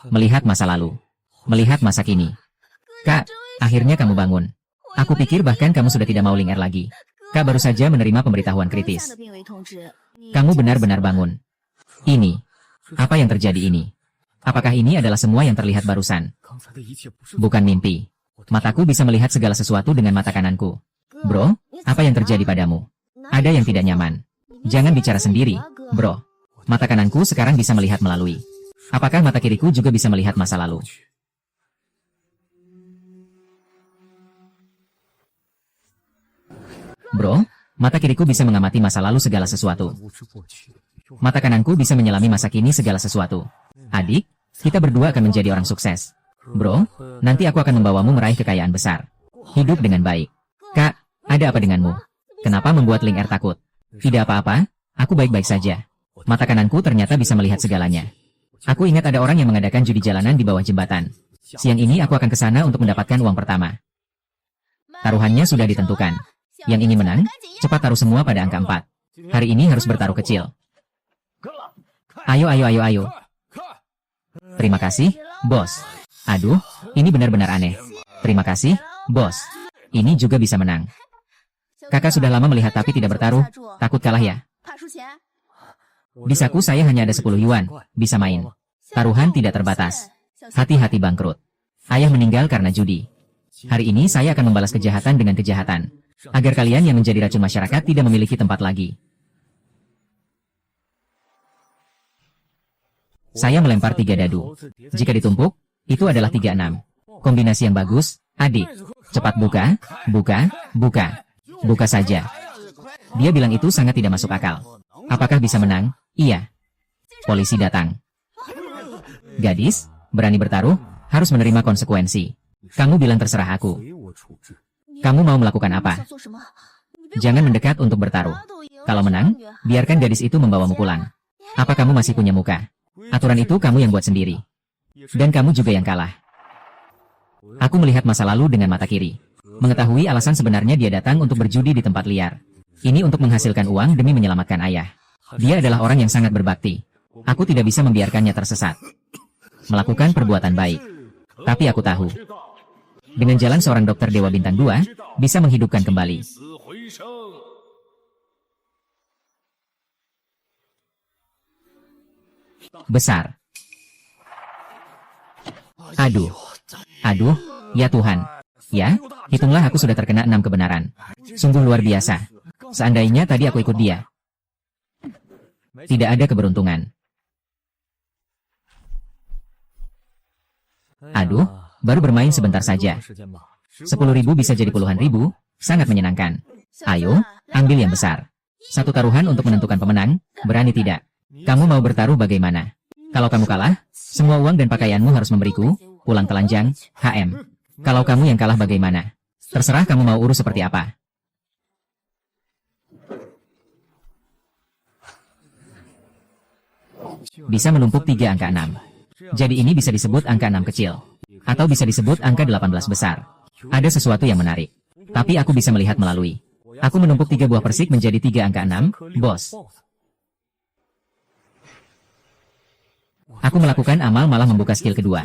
Melihat masa lalu. Melihat masa kini. Kak, akhirnya kamu bangun. Aku pikir bahkan kamu sudah tidak mau Ling Er lagi. Kak baru saja menerima pemberitahuan kritis. Kamu benar-benar bangun. Ini. Apa yang terjadi ini? Apakah ini adalah semua yang terlihat barusan? Bukan mimpi. Mataku bisa melihat segala sesuatu dengan mata kananku. Bro, apa yang terjadi padamu? Ada yang tidak nyaman. Jangan bicara sendiri, bro. Mata kananku sekarang bisa melihat melalui. Apakah mata kiriku juga bisa melihat masa lalu? Bro, mata kiriku bisa mengamati masa lalu segala sesuatu. Mata kananku bisa menyelami masa kini segala sesuatu. Adik, kita berdua akan menjadi orang sukses. Bro, nanti aku akan membawamu meraih kekayaan besar. Hidup dengan baik. Kak, ada apa denganmu? Kenapa membuat Ling Er takut? Tidak apa-apa, aku baik-baik saja. Mata kananku ternyata bisa melihat segalanya. Aku ingat ada orang yang mengadakan judi jalanan di bawah jembatan. Siang ini aku akan ke sana untuk mendapatkan uang pertama. Taruhannya sudah ditentukan. Yang ingin menang, cepat taruh semua pada angka 4. Hari ini harus bertaruh kecil. Ayo, ayo, ayo, ayo. Terima kasih, bos. Aduh, ini benar-benar aneh. Terima kasih, bos. Ini juga bisa menang. Kakak sudah lama melihat tapi tidak bertaruh, takut kalah ya? Di saku saya hanya ada 10 yuan, bisa main. Taruhan tidak terbatas. Hati-hati bangkrut. Ayah meninggal karena judi. Hari ini saya akan membalas kejahatan dengan kejahatan. Agar kalian yang menjadi racun masyarakat tidak memiliki tempat lagi. Saya melempar 3 dadu. Jika ditumpuk, itu adalah 36. Kombinasi yang bagus, adik. Cepat buka, buka, buka. Buka saja. Dia bilang itu sangat tidak masuk akal. Apakah bisa menang? Iya. Polisi datang. Gadis, berani bertaruh, harus menerima konsekuensi. Kamu bilang terserah aku. Kamu mau melakukan apa? Jangan mendekat untuk bertaruh. Kalau menang, biarkan gadis itu membawamu pulang. Apa kamu masih punya muka? Aturan itu kamu yang buat sendiri. Dan kamu juga yang kalah. Aku melihat masa lalu dengan mata kiri. Mengetahui alasan sebenarnya dia datang untuk berjudi di tempat liar. Ini untuk menghasilkan uang demi menyelamatkan ayah. Dia adalah orang yang sangat berbakti. Aku tidak bisa membiarkannya tersesat. Melakukan perbuatan baik. Tapi aku tahu. Dengan jalan seorang dokter Dewa Bintang 2, bisa menghidupkan kembali. Besar. Aduh. Aduh, ya Tuhan. Ya, hitunglah aku sudah terkena 6 kebenaran. Sungguh luar biasa. Seandainya tadi aku ikut dia. Tidak ada keberuntungan. Aduh, baru bermain sebentar saja. 10.000 bisa jadi puluhan ribu, sangat menyenangkan. Ayo, ambil yang besar. Satu taruhan untuk menentukan pemenang, berani tidak? Kamu mau bertaruh bagaimana? Kalau kamu kalah, semua uang dan pakaianmu harus memberiku, pulang telanjang, HM. Kalau kamu yang kalah bagaimana? Terserah kamu mau urus seperti apa. Bisa menumpuk 3 angka 6. Jadi ini bisa disebut angka 6 kecil. Atau bisa disebut angka 18 besar. Ada sesuatu yang menarik. Tapi aku bisa melihat melalui. Aku menumpuk 3 buah persik menjadi 3 angka 6, bos. Aku melakukan amal malah membuka skill kedua.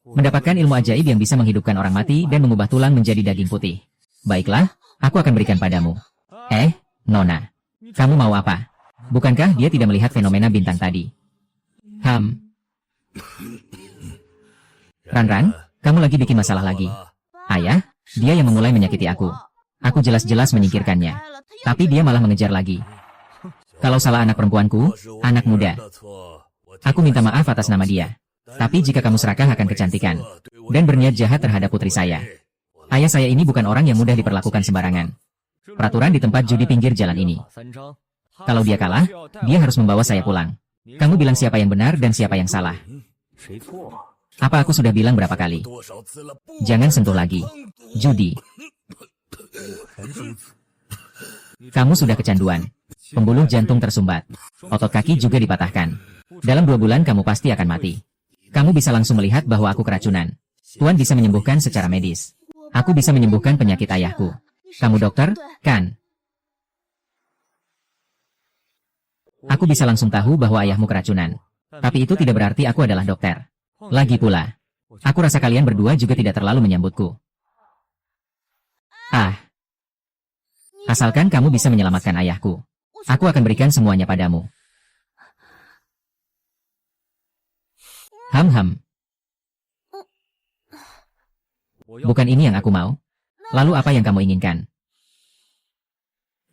Mendapatkan ilmu ajaib yang bisa menghidupkan orang mati dan mengubah tulang menjadi daging putih. Baiklah, aku akan berikan padamu. Nona. Kamu mau apa? Bukankah dia tidak melihat fenomena bintang tadi? Ran, kamu lagi bikin masalah lagi. Ayah, dia yang memulai menyakiti aku. Aku jelas-jelas menyingkirkannya. Tapi dia malah mengejar lagi. Kalau salah anak perempuanku, anak muda. Aku minta maaf atas nama dia. Tapi jika kamu serakah akan kecantikan. Dan berniat jahat terhadap putri saya. Ayah saya ini bukan orang yang mudah diperlakukan sembarangan. Peraturan di tempat judi pinggir jalan ini. Kalau dia kalah, dia harus membawa saya pulang. Kamu bilang siapa yang benar dan siapa yang salah. Apa aku sudah bilang berapa kali? Jangan sentuh lagi. Judi. Kamu sudah kecanduan. Pembuluh jantung tersumbat. Otot kaki juga dipatahkan. Dalam 2 bulan kamu pasti akan mati. Kamu bisa langsung melihat bahwa aku keracunan. Tuan bisa menyembuhkan secara medis. Aku bisa menyembuhkan penyakit ayahku. Kamu dokter, kan? Aku bisa langsung tahu bahwa ayahmu keracunan. Tapi itu tidak berarti aku adalah dokter. Lagi pula, aku rasa kalian berdua juga tidak terlalu menyambutku. Asalkan kamu bisa menyelamatkan ayahku, aku akan berikan semuanya padamu. Ham. Bukan ini yang aku mau. Lalu apa yang kamu inginkan?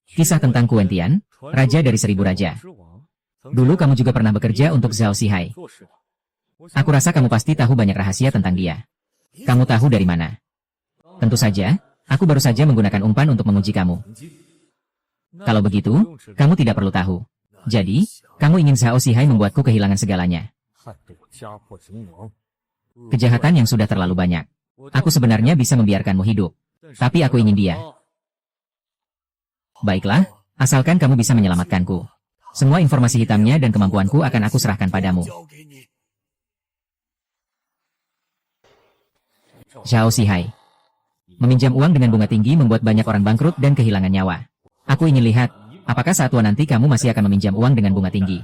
Kisah tentang Kuentian, Raja dari Seribu Raja. Dulu kamu juga pernah bekerja untuk Zhao Xihai. Aku rasa kamu pasti tahu banyak rahasia tentang dia. Kamu tahu dari mana? Tentu saja, aku baru saja menggunakan umpan untuk menguji kamu. Kalau begitu, kamu tidak perlu tahu. Jadi, kamu ingin Zhao Xihai membuatku kehilangan segalanya. Kejahatan yang sudah terlalu banyak. Aku sebenarnya bisa membiarkanmu hidup. Tapi aku ingin dia. Baiklah, asalkan kamu bisa menyelamatkanku. Semua informasi hitamnya dan kemampuanku akan aku serahkan padamu. Zhao Xihai. Meminjam uang dengan bunga tinggi membuat banyak orang bangkrut dan kehilangan nyawa. Aku ingin lihat, apakah saat tua nanti kamu masih akan meminjam uang dengan bunga tinggi.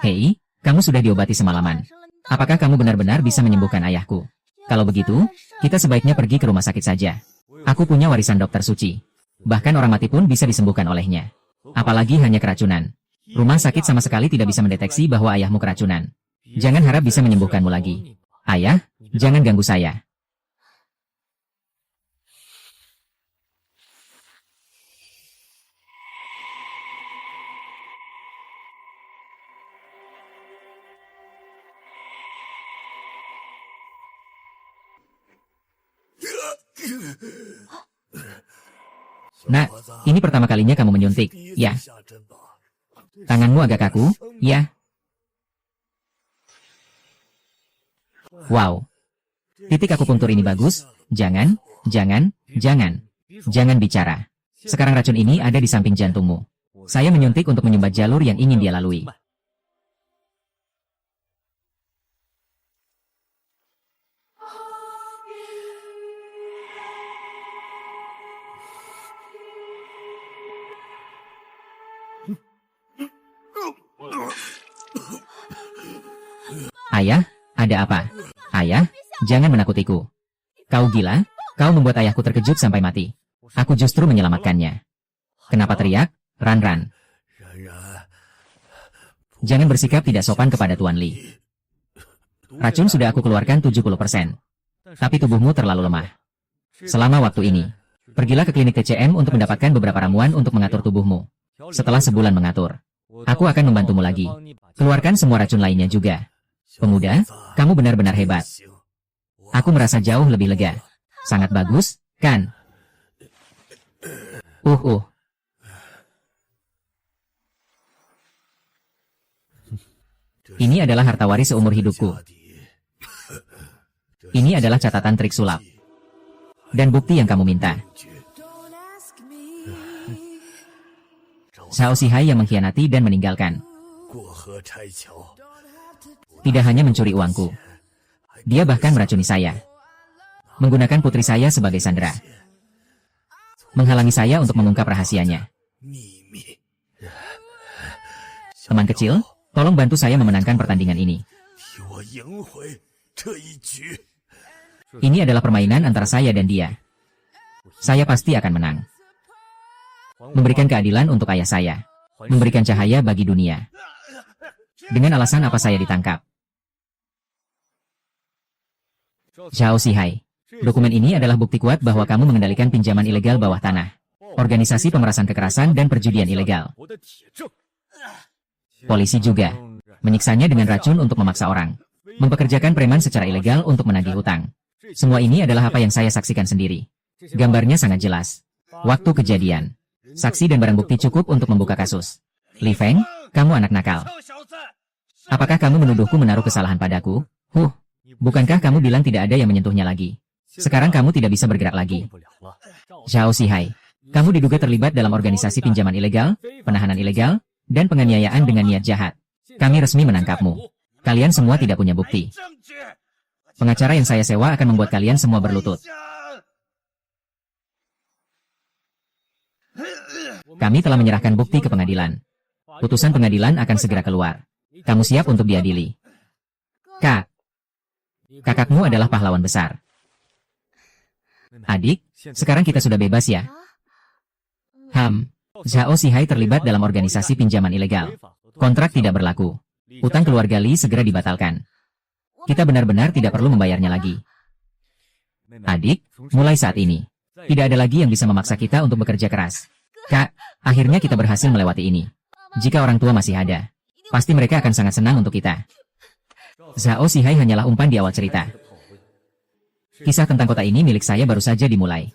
Hei, kamu sudah diobati semalaman. Apakah kamu benar-benar bisa menyembuhkan ayahku? Kalau begitu, kita sebaiknya pergi ke rumah sakit saja. Aku punya warisan dokter suci. Bahkan orang mati pun bisa disembuhkan olehnya. Apalagi hanya keracunan. Rumah sakit sama sekali tidak bisa mendeteksi bahwa ayahmu keracunan. Jangan harap bisa menyembuhkanmu lagi. Ayah, jangan ganggu saya. Nak, ini pertama kalinya kamu menyuntik, ya? Tanganmu agak kaku, ya? Wow. Titik akupuntur ini bagus. Jangan bicara. Sekarang racun ini ada di samping jantungmu. Saya menyuntik untuk menyumbat jalur yang ingin dia lalui. Ayah, ada apa? Ayah, jangan menakutiku. Kau gila? Kau membuat ayahku terkejut sampai mati. Aku justru menyelamatkannya. Kenapa teriak? Ran. Jangan bersikap tidak sopan kepada Tuan Li. Racun sudah aku keluarkan 70%. Tapi tubuhmu terlalu lemah. Selama waktu ini, pergilah ke klinik TCM untuk mendapatkan beberapa ramuan untuk mengatur tubuhmu. Setelah sebulan mengatur, aku akan membantumu lagi. Keluarkan semua racun lainnya juga. Pemuda, kamu benar-benar hebat. Aku merasa jauh lebih lega. Sangat bagus, kan? Ini adalah harta waris seumur hidupku. Ini adalah catatan trik sulap. Dan bukti yang kamu minta. Zhao Xihai yang mengkhianati dan meninggalkan. Tidak hanya mencuri uangku. Dia bahkan meracuni saya. Menggunakan putri saya sebagai sandera. Menghalangi saya untuk mengungkap rahasianya. Teman kecil, tolong bantu saya memenangkan pertandingan ini. Ini adalah permainan antara saya dan dia. Saya pasti akan menang. Memberikan keadilan untuk ayah saya. Memberikan cahaya bagi dunia. Dengan alasan apa saya ditangkap? Zhao Xihai. Dokumen ini adalah bukti kuat bahwa kamu mengendalikan pinjaman ilegal bawah tanah. Organisasi pemerasan kekerasan dan perjudian ilegal. Polisi juga. Menyiksanya dengan racun untuk memaksa orang. Mempekerjakan preman secara ilegal untuk menagih hutang. Semua ini adalah apa yang saya saksikan sendiri. Gambarnya sangat jelas. Waktu kejadian. Saksi dan barang bukti cukup untuk membuka kasus. Li Feng, kamu anak nakal. Apakah kamu menuduhku menaruh kesalahan padaku? Bukankah kamu bilang tidak ada yang menyentuhnya lagi? Sekarang kamu tidak bisa bergerak lagi. Zhao Xihai, kamu diduga terlibat dalam organisasi pinjaman ilegal, penahanan ilegal, dan penganiayaan dengan niat jahat. Kami resmi menangkapmu. Kalian semua tidak punya bukti. Pengacara yang saya sewa akan membuat kalian semua berlutut. Kami telah menyerahkan bukti ke pengadilan. Putusan pengadilan akan segera keluar. Kamu siap untuk diadili? Kak, Kakakmu adalah pahlawan besar. Adik, sekarang kita sudah bebas ya? Zhao Xihai terlibat dalam organisasi pinjaman ilegal. Kontrak tidak berlaku. Utang keluarga Li segera dibatalkan. Kita benar-benar tidak perlu membayarnya lagi. Adik, mulai saat ini, tidak ada lagi yang bisa memaksa kita untuk bekerja keras. Kak, akhirnya kita berhasil melewati ini. Jika orang tua masih ada, pasti mereka akan sangat senang untuk kita. Zhao Xihai hanyalah umpan di awal cerita. Kisah tentang kota ini milik saya baru saja dimulai.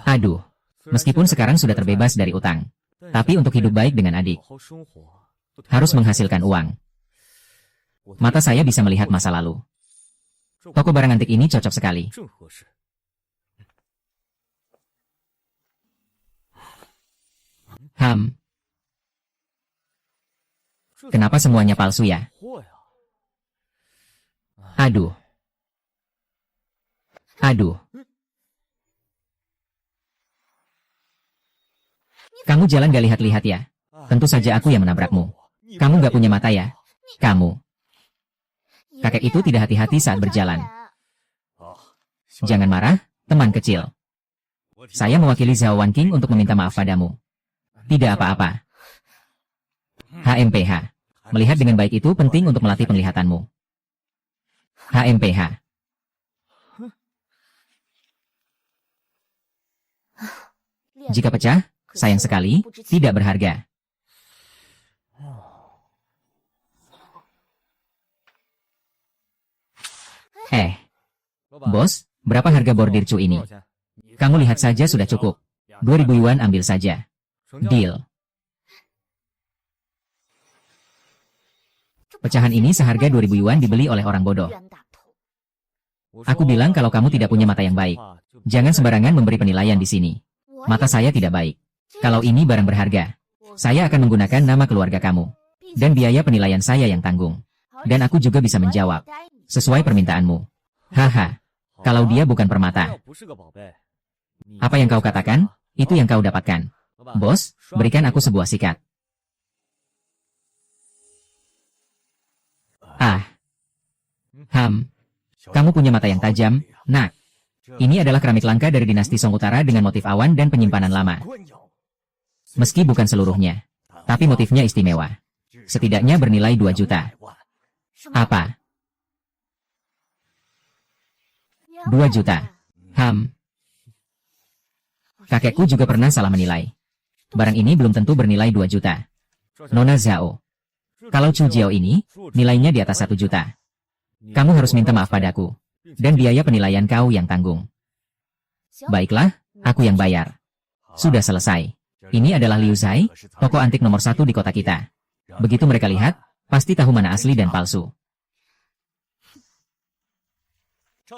Aduh, meskipun sekarang sudah terbebas dari utang, tapi untuk hidup baik dengan adik, harus menghasilkan uang. Mata saya bisa melihat masa lalu. Toko barang antik ini cocok sekali. Kenapa semuanya palsu ya? Aduh. Kamu jalan gak lihat-lihat ya? Tentu saja aku yang menabrakmu. Kamu gak punya mata ya? Kamu. Kakek itu tidak hati-hati saat berjalan. Jangan marah, teman kecil. Saya mewakili Zhao Wanqing untuk meminta maaf padamu. Tidak apa-apa. HMPH. Melihat dengan baik itu penting untuk melatih penglihatanmu. HMPH. Jika pecah, sayang sekali, tidak berharga. Bos, berapa harga bordir cu ini? Kamu lihat saja sudah cukup. 2.000 yuan ambil saja. Deal. Pecahan ini seharga 2.000 yuan dibeli oleh orang bodoh. Aku bilang kalau kamu tidak punya mata yang baik, jangan sembarangan memberi penilaian di sini. Mata saya tidak baik. Kalau ini barang berharga, saya akan menggunakan nama keluarga kamu. Dan biaya penilaian saya yang tanggung. Dan aku juga bisa menjawab. Sesuai permintaanmu. Haha. Kalau dia bukan permata. Apa yang kau katakan, itu yang kau dapatkan. Bos, berikan aku sebuah sikat. Kamu punya mata yang tajam, nak. Ini adalah keramik langka dari dinasti Song Utara dengan motif awan dan penyimpanan lama. Meski bukan seluruhnya, tapi motifnya istimewa. Setidaknya bernilai 2 juta. Apa? 2 juta. Kakekku juga pernah salah menilai. Barang ini belum tentu bernilai 2 juta. Nona Zhao. Kalau Chu Jiao ini, nilainya di atas 1 juta. Kamu harus minta maaf padaku. Dan biaya penilaian kau yang tanggung. Baiklah, aku yang bayar. Sudah selesai. Ini adalah Liu Zai, toko antik nomor 1 di kota kita. Begitu mereka lihat, pasti tahu mana asli dan palsu.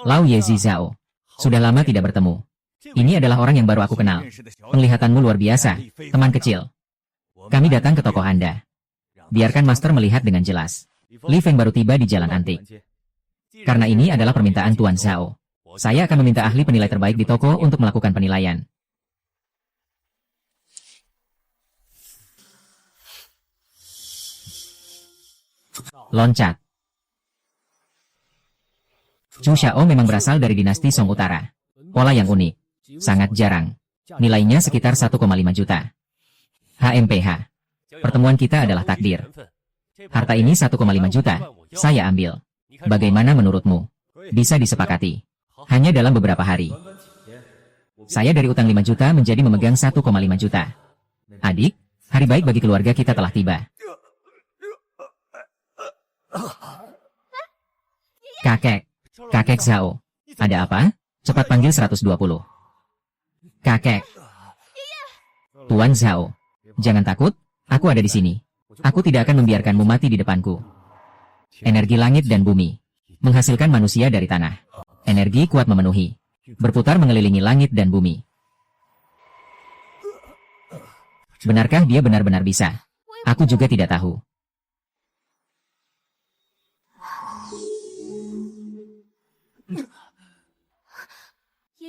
Lao Yezi Zhao. Sudah lama tidak bertemu. Ini adalah orang yang baru aku kenal. Penglihatanmu luar biasa, teman kecil. Kami datang ke toko Anda. Biarkan Master melihat dengan jelas. Li Feng baru tiba di jalan antik. Karena ini adalah permintaan Tuan Zhao. Saya akan meminta ahli penilai terbaik di toko untuk melakukan penilaian. Loncat. Chu Xiao memang berasal dari dinasti Song Utara. Pola yang unik. Sangat jarang. Nilainya sekitar 1,5 juta. HMPH. Pertemuan kita adalah takdir. Harta ini 1,5 juta. Saya ambil. Bagaimana menurutmu? Bisa disepakati. Hanya dalam beberapa hari. Saya dari utang 5 juta menjadi memegang 1,5 juta. Adik, hari baik bagi keluarga kita telah tiba. Kakek Zhao. Ada apa? Cepat panggil 120. Kakek. Tuan Zhao. Jangan takut, aku ada di sini. Aku tidak akan membiarkanmu mati di depanku. Energi langit dan bumi. Menghasilkan manusia dari tanah. Energi kuat memenuhi. Berputar mengelilingi langit dan bumi. Benarkah dia benar-benar bisa? Aku juga tidak tahu.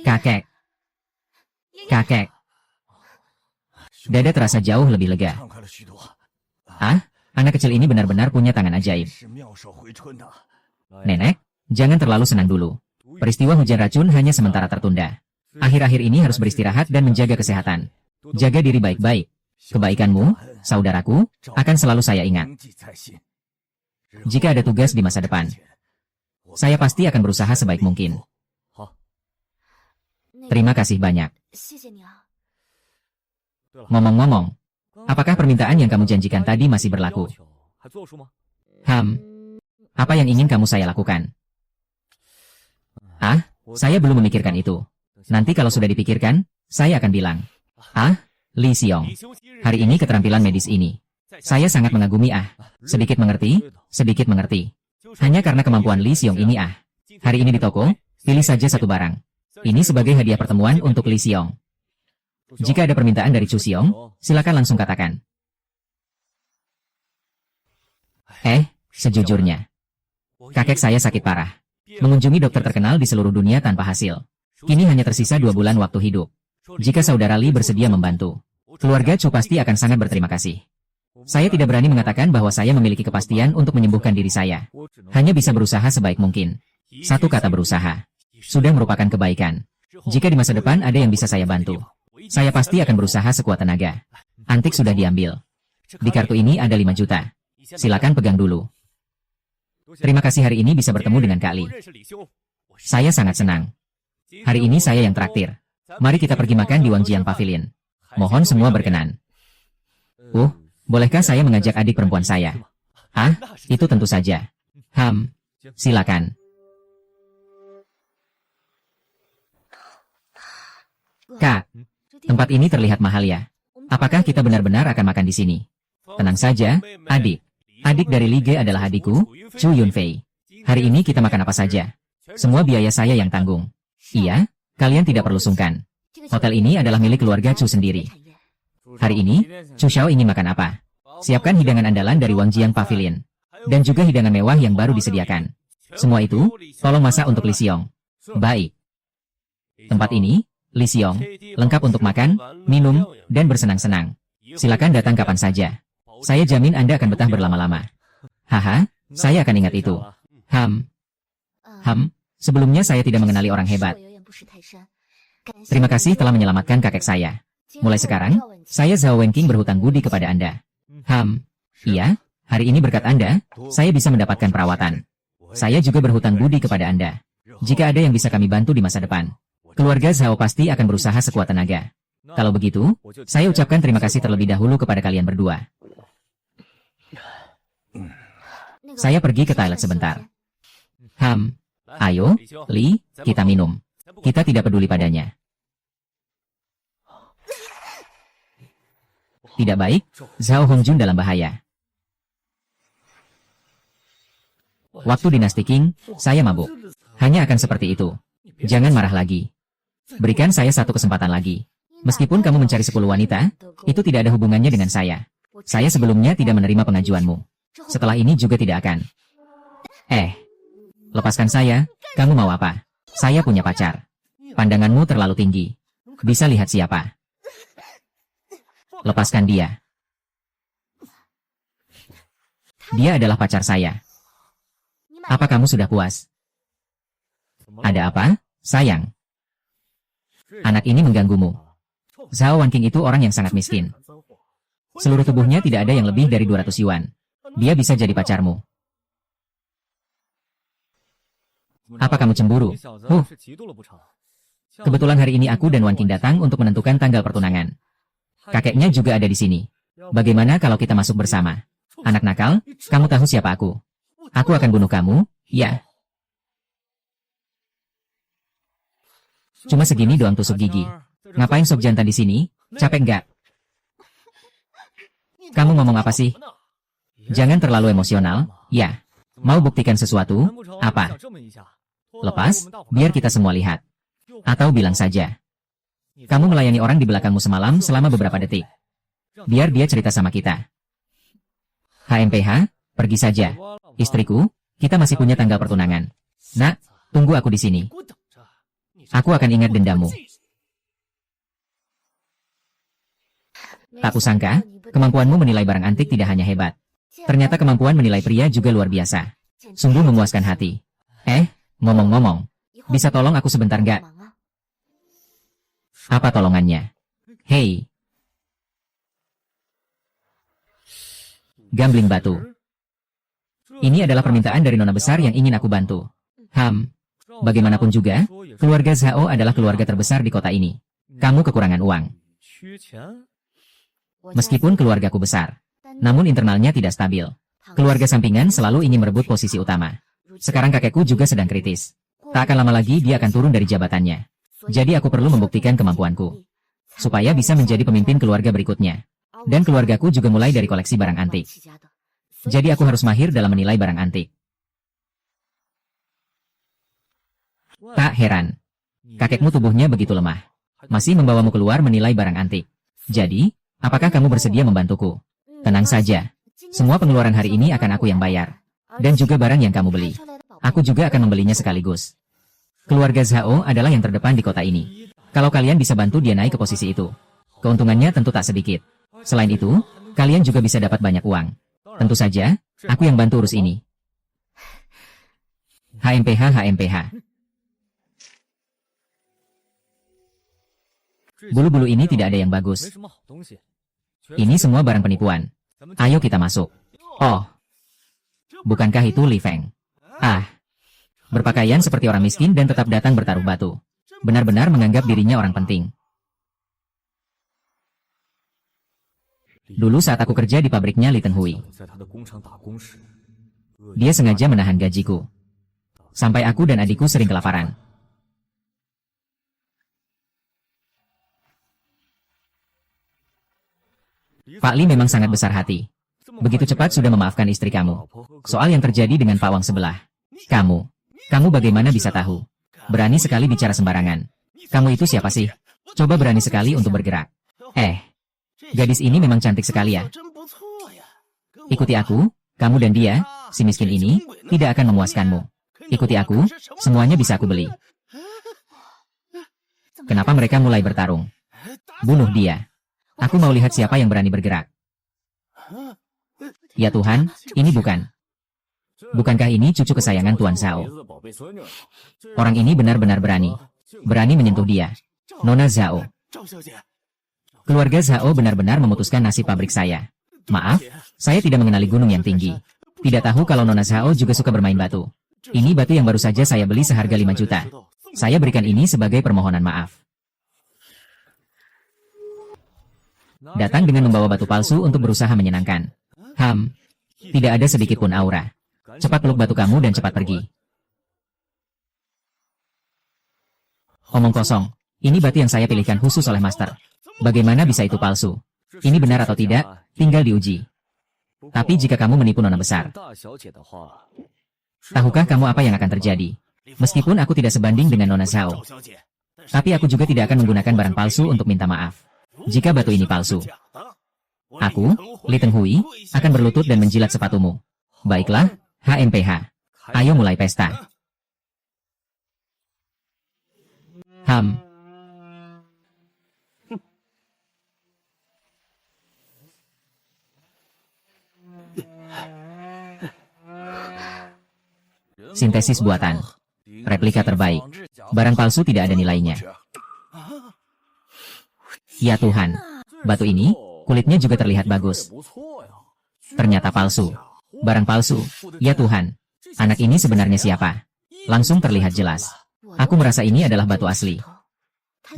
Kakek. Dada terasa jauh lebih lega. Anak kecil ini benar-benar punya tangan ajaib. Nenek, jangan terlalu senang dulu. Peristiwa hujan racun hanya sementara tertunda. Akhir-akhir ini harus beristirahat dan menjaga kesehatan. Jaga diri baik-baik. Kebaikanmu, saudaraku, akan selalu saya ingat. Jika ada tugas di masa depan, saya pasti akan berusaha sebaik mungkin. Terima kasih banyak. Ngomong-ngomong, apakah permintaan yang kamu janjikan tadi masih berlaku? Apa yang ingin kamu saya lakukan? Saya belum memikirkan itu. Nanti kalau sudah dipikirkan, saya akan bilang. Li Xiong. Hari ini keterampilan medis ini. Saya sangat mengagumi Sedikit mengerti. Hanya karena kemampuan Li Xiong ini Hari ini di toko, pilih saja satu barang. Ini sebagai hadiah pertemuan untuk Li Xiong. Jika ada permintaan dari Chu Xiong, silakan langsung katakan. Sejujurnya, kakek saya sakit parah. Mengunjungi dokter terkenal di seluruh dunia tanpa hasil. Kini hanya tersisa 2 bulan waktu hidup. Jika saudara Li bersedia membantu, keluarga Chu pasti akan sangat berterima kasih. Saya tidak berani mengatakan bahwa saya memiliki kepastian untuk menyembuhkan diri saya. Hanya bisa berusaha sebaik mungkin. Satu kata berusaha. Sudah merupakan kebaikan. Jika di masa depan ada yang bisa saya bantu, saya pasti akan berusaha sekuat tenaga. Antik sudah diambil. Di kartu ini ada 5 juta. Silakan pegang dulu. Terima kasih hari ini bisa bertemu dengan Kak Li. Saya sangat senang. Hari ini saya yang traktir. Mari kita pergi makan di Wangjiang Pavilion. Mohon semua berkenan. Bolehkah saya mengajak adik perempuan saya? Itu tentu saja. Silakan. Kak, tempat ini terlihat mahal ya. Apakah kita benar-benar akan makan di sini? Tenang saja, adik. Adik dari Li Ge adalah adikku, Chu Yunfei. Hari ini kita makan apa saja. Semua biaya saya yang tanggung. Iya, kalian tidak perlu sungkan. Hotel ini adalah milik keluarga Chu sendiri. Hari ini, Chu Xiao ingin makan apa? Siapkan hidangan andalan dari Wangjiang Pavilion. Dan juga hidangan mewah yang baru disediakan. Semua itu, tolong masak untuk Li Xiong. Baik. Tempat ini, Li Xiong, lengkap untuk makan, minum, dan bersenang-senang. Silakan datang kapan saja. Saya jamin Anda akan betah berlama-lama. Saya akan ingat itu. Sebelumnya saya tidak mengenali orang hebat. Terima kasih telah menyelamatkan kakek saya. Mulai sekarang, saya Zhao Wenqing berhutang budi kepada Anda. Iya, hari ini berkat Anda, saya bisa mendapatkan perawatan. Saya juga berhutang budi kepada Anda. Jika ada yang bisa kami bantu di masa depan, keluarga Zhao pasti akan berusaha sekuat tenaga. Kalau begitu, saya ucapkan terima kasih terlebih dahulu kepada kalian berdua. Saya pergi ke toilet sebentar. Ayo, Li, kita minum. Kita tidak peduli padanya. Tidak baik, Zhao Hongjun dalam bahaya. Waktu dinasti Qing, saya mabuk. Hanya akan seperti itu. Jangan marah lagi. Berikan saya satu kesempatan lagi. Meskipun kamu mencari 10 wanita, itu tidak ada hubungannya dengan saya. Saya sebelumnya tidak menerima pengajuanmu. Setelah ini juga tidak akan. Lepaskan saya, kamu mau apa? Saya punya pacar. Pandanganmu terlalu tinggi. Bisa lihat siapa. Lepaskan dia. Dia adalah pacar saya. Apa kamu sudah puas? Ada apa, sayang? Anak ini mengganggumu. Zhao Wenqing itu orang yang sangat miskin. Seluruh tubuhnya tidak ada yang lebih dari 200 yuan. Dia bisa jadi pacarmu. Apa kamu cemburu? Kebetulan hari ini aku dan Wenqing datang untuk menentukan tanggal pertunangan. Kakeknya juga ada di sini. Bagaimana kalau kita masuk bersama? Anak nakal, kamu tahu siapa aku? Aku akan bunuh kamu, ya. Cuma segini doang tusuk gigi. Ngapain sop jantan di sini? Capek nggak? Kamu ngomong apa sih? Jangan terlalu emosional, ya. Mau buktikan sesuatu? Apa? Lepas, biar kita semua lihat. Atau bilang saja. Kamu melayani orang di belakangmu semalam selama beberapa detik. Biar dia cerita sama kita. HMPH, pergi saja. Istriku, kita masih punya tanggal pertunangan. Nak, tunggu aku di sini. Aku akan ingat dendamu. Tak kusangka, kemampuanmu menilai barang antik tidak hanya hebat, Ternyata kemampuan menilai pria juga luar biasa. Sungguh memuaskan hati. Ngomong-ngomong, bisa tolong aku sebentar nggak? Apa tolongannya? Hei. Gambling batu. Ini adalah permintaan dari nona besar yang ingin aku bantu. Bagaimanapun juga, keluarga Zhao adalah keluarga terbesar di kota ini. Kamu kekurangan uang. Meskipun keluargaku besar, namun internalnya tidak stabil. Keluarga sampingan selalu ingin merebut posisi utama. Sekarang kakekku juga sedang kritis. Tak akan lama lagi dia akan turun dari jabatannya. Jadi aku perlu membuktikan kemampuanku. Supaya bisa menjadi pemimpin keluarga berikutnya. Dan keluargaku juga mulai dari koleksi barang antik. Jadi aku harus mahir dalam menilai barang antik. Tak heran. Kakekmu tubuhnya begitu lemah. Masih membawamu keluar menilai barang antik. Jadi, apakah kamu bersedia membantuku? Tenang saja. Semua pengeluaran hari ini akan aku yang bayar. Dan juga barang yang kamu beli. Aku juga akan membelinya sekaligus. Keluarga Zhao adalah yang terdepan di kota ini. Kalau kalian bisa bantu dia naik ke posisi itu, keuntungannya tentu tak sedikit. Selain itu, kalian juga bisa dapat banyak uang. Tentu saja, aku yang bantu urus ini. HMPH. Bulu-bulu ini tidak ada yang bagus. Ini semua barang penipuan. Ayo kita masuk. Oh, bukankah itu Li Feng? Berpakaian seperti orang miskin dan tetap datang bertaruh batu. Benar-benar menganggap dirinya orang penting. Dulu saat aku kerja di pabriknya Li Tenhui, dia sengaja menahan gajiku. Sampai aku dan adikku sering kelaparan. Pak Li memang sangat besar hati. Begitu cepat sudah memaafkan istri kamu. Soal yang terjadi dengan Pak Wang sebelah. Kamu bagaimana bisa tahu? Berani sekali bicara sembarangan. Kamu itu siapa sih? Coba berani sekali untuk bergerak. Gadis ini memang cantik sekali ya. Ikuti aku, kamu dan dia, si miskin ini, tidak akan memuaskanmu. Ikuti aku, semuanya bisa aku beli. Kenapa mereka mulai bertarung? Bunuh dia. Aku mau lihat siapa yang berani bergerak. Ya Tuhan, ini bukan. Bukankah ini cucu kesayangan Tuan Zhao? Orang ini benar-benar berani. Berani menyentuh dia. Nona Zhao. Keluarga Zhao benar-benar memutuskan nasib pabrik saya. Maaf, saya tidak mengenali gunung yang tinggi. Tidak tahu kalau Nona Zhao juga suka bermain batu. Ini batu yang baru saja saya beli seharga 5 juta. Saya berikan ini sebagai permohonan maaf. Datang dengan membawa batu palsu untuk berusaha menyenangkan. Tidak ada sedikit pun aura. Cepat peluk batu kamu dan cepat pergi. Omong kosong. Ini batu yang saya pilihkan khusus oleh master. Bagaimana bisa itu palsu? Ini benar atau tidak, tinggal diuji. Tapi jika kamu menipu nona besar, tahukah kamu apa yang akan terjadi? Meskipun aku tidak sebanding dengan Nona Zhao, tapi aku juga tidak akan menggunakan barang palsu untuk minta maaf. Jika batu ini palsu, aku, Li Tenhui, akan berlutut dan menjilat sepatumu. Baiklah, HMPH. Ayo mulai pesta. Sintesis buatan. Replika terbaik. Barang palsu tidak ada nilainya. Ya Tuhan. Batu ini, kulitnya juga terlihat bagus. Ternyata palsu. Barang palsu. Ya Tuhan. Anak ini sebenarnya siapa? Langsung terlihat jelas. Aku merasa ini adalah batu asli.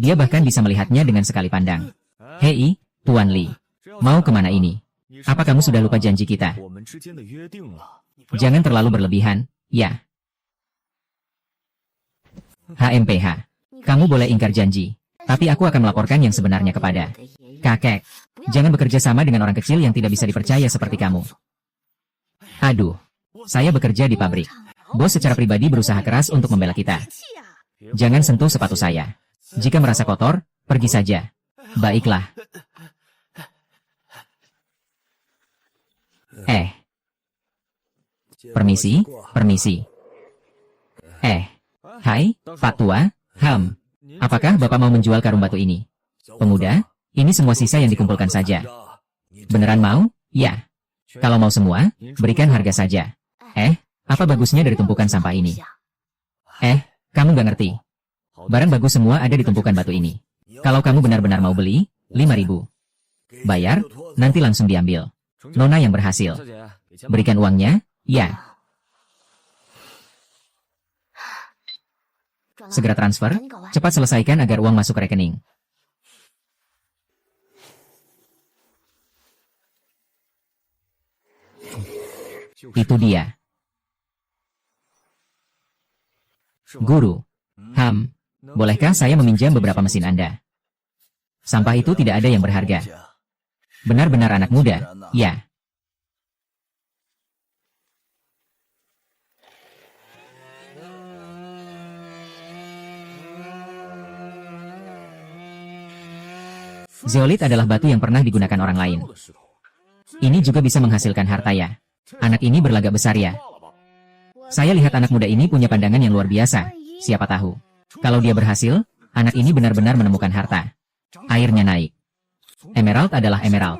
Dia bahkan bisa melihatnya dengan sekali pandang. Hei, Tuan Li. Mau kemana ini? Apa kamu sudah lupa janji kita? Jangan terlalu berlebihan, ya. HMPH. Kamu boleh ingkar janji. Tapi aku akan melaporkan yang sebenarnya kepada kakek. Jangan bekerja sama dengan orang kecil yang tidak bisa dipercaya seperti kamu. Aduh. Saya bekerja di pabrik. Bos secara pribadi berusaha keras untuk membela kita. Jangan sentuh sepatu saya. Jika merasa kotor, pergi saja. Baiklah. Permisi. Hai, Pak Tua. Apakah Bapak mau menjual karung batu ini? Pemuda, ini semua sisa yang dikumpulkan saja. Beneran mau? Ya. Kalau mau semua, berikan harga saja. Apa bagusnya dari tumpukan sampah ini? Kamu nggak ngerti. Barang bagus semua ada di tumpukan batu ini. Kalau kamu benar-benar mau beli, 5.000. Bayar, nanti langsung diambil. Nona yang berhasil. Berikan uangnya, ya. Segera transfer, cepat selesaikan agar uang masuk rekening. Itu dia. Guru. Bolehkah saya meminjam beberapa mesin Anda? Sampah itu tidak ada yang berharga. Benar-benar anak muda, ya. Zeolit adalah batu yang pernah digunakan orang lain. Ini juga bisa menghasilkan harta ya. Anak ini berlagak besar ya. Saya lihat anak muda ini punya pandangan yang luar biasa. Siapa tahu. Kalau dia berhasil, anak ini benar-benar menemukan harta. Airnya naik. Emerald adalah emerald.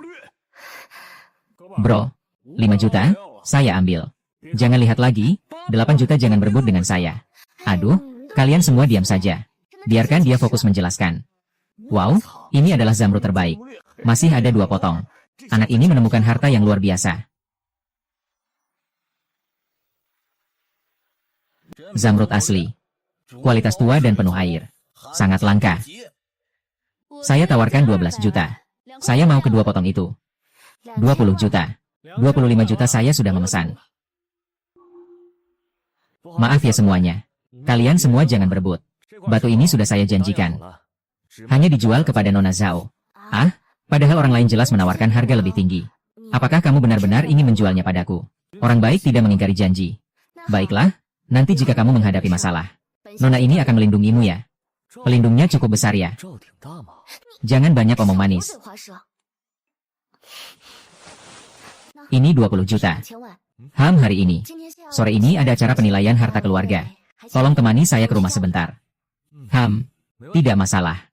Bro, 5 juta, saya ambil. Jangan lihat lagi, 8 juta jangan berebut dengan saya. Aduh, kalian semua diam saja. Biarkan dia fokus menjelaskan. Wow, ini adalah zamrud terbaik. Masih ada 2 potong. Anak ini menemukan harta yang luar biasa. Zamrud asli. Kualitas tua dan penuh air. Sangat langka. Saya tawarkan 12 juta. Saya mau kedua potong itu. 20 juta. 25 juta saya sudah memesan. Maaf ya semuanya. Kalian semua jangan berebut. Batu ini sudah saya janjikan. Hanya dijual kepada Nona Zhao. Padahal orang lain jelas menawarkan harga lebih tinggi. Apakah kamu benar-benar ingin menjualnya padaku? Orang baik tidak mengingkari janji. Baiklah, nanti jika kamu menghadapi masalah, Nona ini akan melindungimu ya. Pelindungnya cukup besar ya. Jangan banyak omong manis. Ini 20 juta. Hari ini. Sore ini ada acara penilaian harta keluarga. Tolong temani saya ke rumah sebentar. Tidak masalah.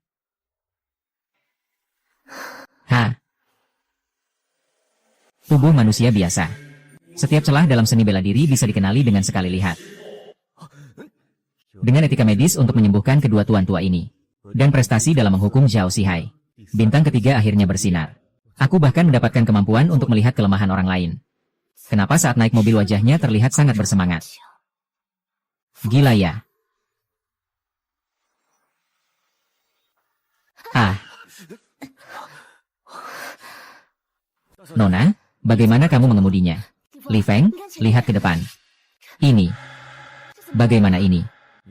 Tubuh manusia biasa. Setiap celah dalam seni bela diri bisa dikenali dengan sekali lihat. Dengan etika medis untuk menyembuhkan kedua tuan tua ini. Dan prestasi dalam menghukum Zhao Sihai. Bintang ketiga akhirnya bersinar. Aku bahkan mendapatkan kemampuan untuk melihat kelemahan orang lain. Kenapa saat naik mobil wajahnya terlihat sangat bersemangat? Gila ya. Nona, bagaimana kamu mengemudinya? Li Feng, lihat ke depan. Ini. Bagaimana ini?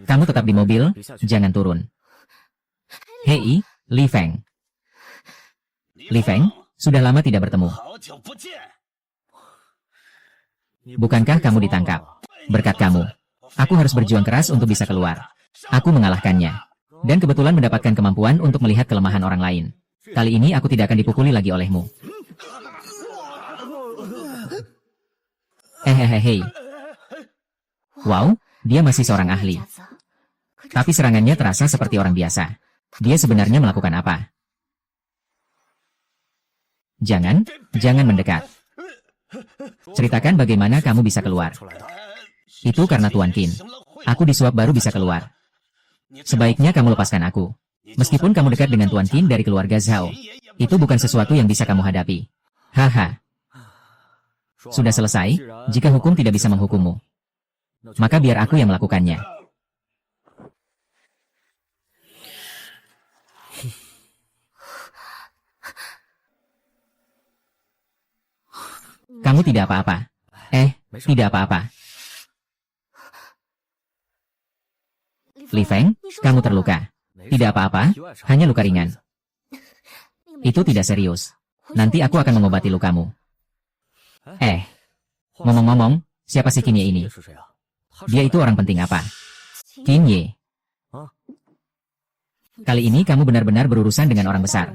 Kamu tetap di mobil, jangan turun. Hei, Li Feng. Li Feng, sudah lama tidak bertemu. Bukankah kamu ditangkap? Berkat kamu. Aku harus berjuang keras untuk bisa keluar. Aku mengalahkannya. Dan kebetulan mendapatkan kemampuan untuk melihat kelemahan orang lain. Kali ini aku tidak akan dipukuli lagi olehmu. Hehehe. Wow, dia masih seorang ahli. Tapi serangannya terasa seperti orang biasa. Dia sebenarnya melakukan apa? Jangan mendekat. Ceritakan bagaimana kamu bisa keluar. Itu karena Tuan Qin. Aku disuap baru bisa keluar. Sebaiknya kamu lepaskan aku. Meskipun kamu dekat dengan Tuan Qin dari keluarga Zhao, itu bukan sesuatu yang bisa kamu hadapi. Sudah selesai, jika hukum tidak bisa menghukummu. Maka biar aku yang melakukannya. Kamu tidak apa-apa. Tidak apa-apa. Li Feng, kamu terluka. Tidak apa-apa, hanya luka ringan. Itu tidak serius. Nanti aku akan mengobati lukamu. Ngomong-ngomong, siapa si Qin Ye ini? Dia itu orang penting apa? Qin Ye. Kali ini kamu benar-benar berurusan dengan orang besar.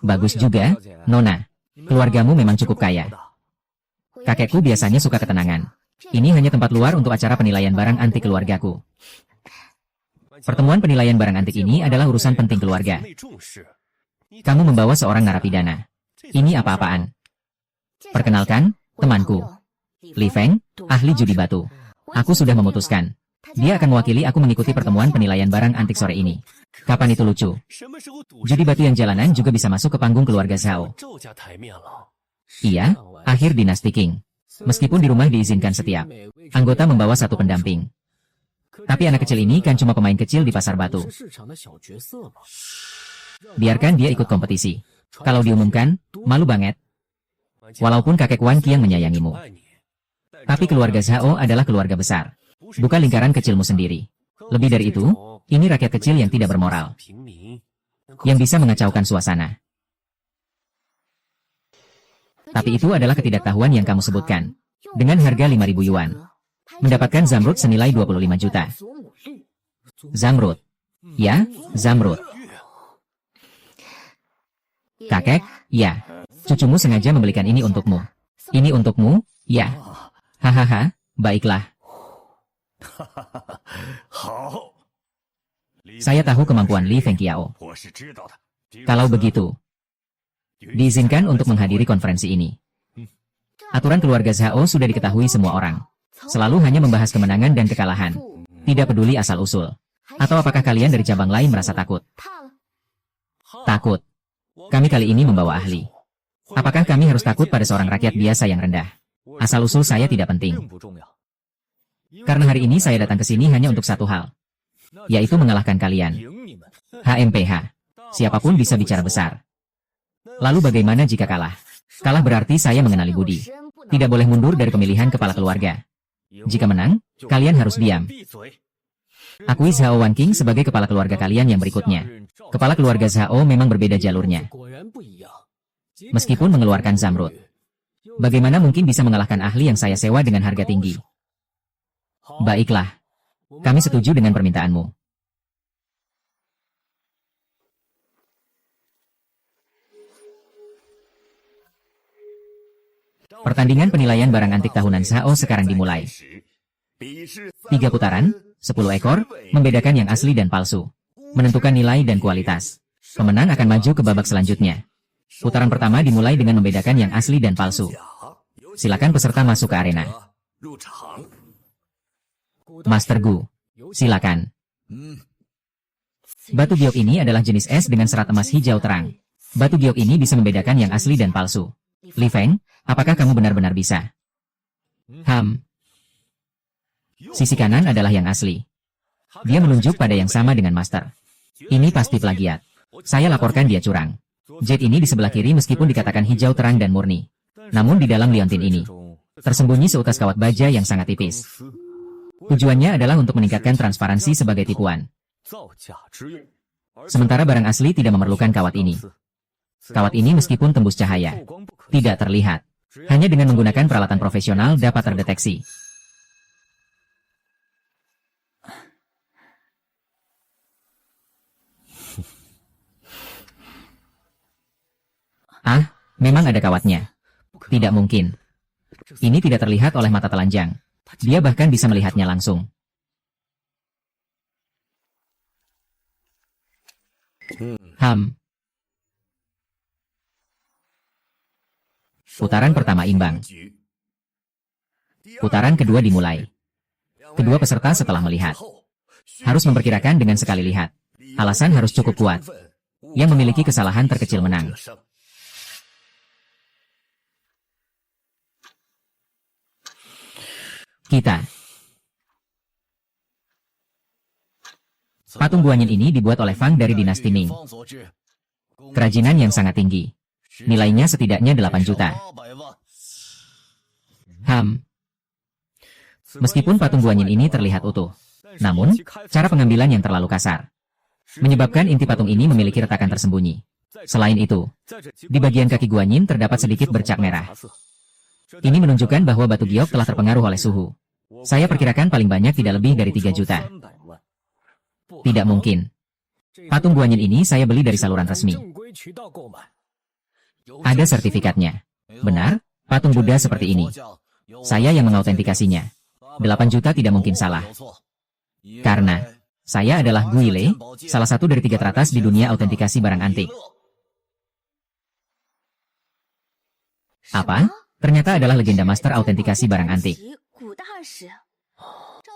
Bagus juga, Nona. Keluargamu memang cukup kaya. Kakekku biasanya suka ketenangan. Ini hanya tempat luar untuk acara penilaian barang anti keluargaku. Pertemuan penilaian barang antik ini adalah urusan penting keluarga. Kamu membawa seorang narapidana. Ini apa-apaan? Perkenalkan, temanku. Li Feng, ahli judi batu. Aku sudah memutuskan. Dia akan mewakili aku mengikuti pertemuan penilaian barang antik sore ini. Kapan itu lucu? Judi batu yang jalanan juga bisa masuk ke panggung keluarga Zhao. Iya, akhir dinasti Qing. Meskipun di rumah diizinkan setiap anggota membawa satu pendamping. Tapi anak kecil ini kan cuma pemain kecil di pasar batu. Biarkan dia ikut kompetisi. Kalau diumumkan, malu banget. Walaupun kakek Wan Qiang menyayangimu. Tapi keluarga Zhao adalah keluarga besar. Bukan lingkaran kecilmu sendiri. Lebih dari itu, ini rakyat kecil yang tidak bermoral. Yang bisa mengacaukan suasana. Tapi itu adalah ketidaktahuan yang kamu sebutkan. Dengan harga 5.000 yuan. Mendapatkan zamrud senilai 25 juta. Zamrud. Ya, zamrud. Kakek, ya. Cucumu sengaja membelikan ini untukmu. Ini untukmu, ya. Hahaha, baiklah. Saya tahu kemampuan Li Fengqiao. Kalau begitu, diizinkan untuk menghadiri konferensi ini. Aturan keluarga Zhao sudah diketahui semua orang. Selalu hanya membahas kemenangan dan kekalahan. Tidak peduli asal-usul. Atau apakah kalian dari cabang lain merasa takut? Takut. Kami kali ini membawa ahli. Apakah kami harus takut pada seorang rakyat biasa yang rendah? Asal-usul saya tidak penting. Karena hari ini saya datang ke sini hanya untuk satu hal. Yaitu mengalahkan kalian. HMPH. Siapapun bisa bicara besar. Lalu bagaimana jika kalah? Kalah berarti saya mengenali budi. Tidak boleh mundur dari pemilihan kepala keluarga. Jika menang, kalian harus diam. Akui Zhao Wanqing sebagai kepala keluarga kalian yang berikutnya. Kepala keluarga Zhao memang berbeda jalurnya. Meskipun mengeluarkan zamrud. Bagaimana mungkin bisa mengalahkan ahli yang saya sewa dengan harga tinggi? Baiklah. Kami setuju dengan permintaanmu. Pertandingan penilaian barang antik tahunan Zhao sekarang dimulai. 3 putaran, 10 ekor, membedakan yang asli dan palsu. Menentukan nilai dan kualitas. Pemenang akan maju ke babak selanjutnya. Putaran pertama dimulai dengan membedakan yang asli dan palsu. Silakan peserta masuk ke arena. Master Gu, silakan. Batu giok ini adalah jenis es dengan serat emas hijau terang. Batu giok ini bisa membedakan yang asli dan palsu. Li Feng, apakah kamu benar-benar bisa? Sisi kanan adalah yang asli. Dia menunjuk pada yang sama dengan Master. Ini pasti plagiat. Saya laporkan dia curang. Jet ini di sebelah kiri meskipun dikatakan hijau terang dan murni. Namun di dalam liontin ini, tersembunyi seutas kawat baja yang sangat tipis. Tujuannya adalah untuk meningkatkan transparansi sebagai tipuan. Sementara barang asli tidak memerlukan kawat ini. Kawat ini meskipun tembus cahaya, tidak terlihat. Hanya dengan menggunakan peralatan profesional dapat terdeteksi. Memang ada kawatnya. Tidak mungkin. Ini tidak terlihat oleh mata telanjang. Dia bahkan bisa melihatnya langsung. Putaran pertama imbang. Putaran kedua dimulai. Kedua peserta setelah melihat harus memperkirakan dengan sekali lihat. Alasan harus cukup kuat. Yang memiliki kesalahan terkecil menang. Kita. Patung guanyin ini dibuat oleh Fang dari dinasti Ming. Kerajinan yang sangat tinggi. Nilainya setidaknya 8 juta. Meskipun patung guanyin ini terlihat utuh. Namun, cara pengambilan yang terlalu kasar. Menyebabkan inti patung ini memiliki retakan tersembunyi. Selain itu, di bagian kaki guanyin terdapat sedikit bercak merah. Ini menunjukkan bahwa batu giok telah terpengaruh oleh suhu. Saya perkirakan paling banyak tidak lebih dari 3 juta. Tidak mungkin. Patung guanyin ini saya beli dari saluran resmi. Ada sertifikatnya. Benar, patung Buddha seperti ini. Saya yang mengautentikasinya. 8 juta tidak mungkin salah. Karena Saya adalah Guile, salah satu dari 3 teratas di dunia autentikasi barang antik. Apa? Ternyata adalah legenda master autentikasi barang antik.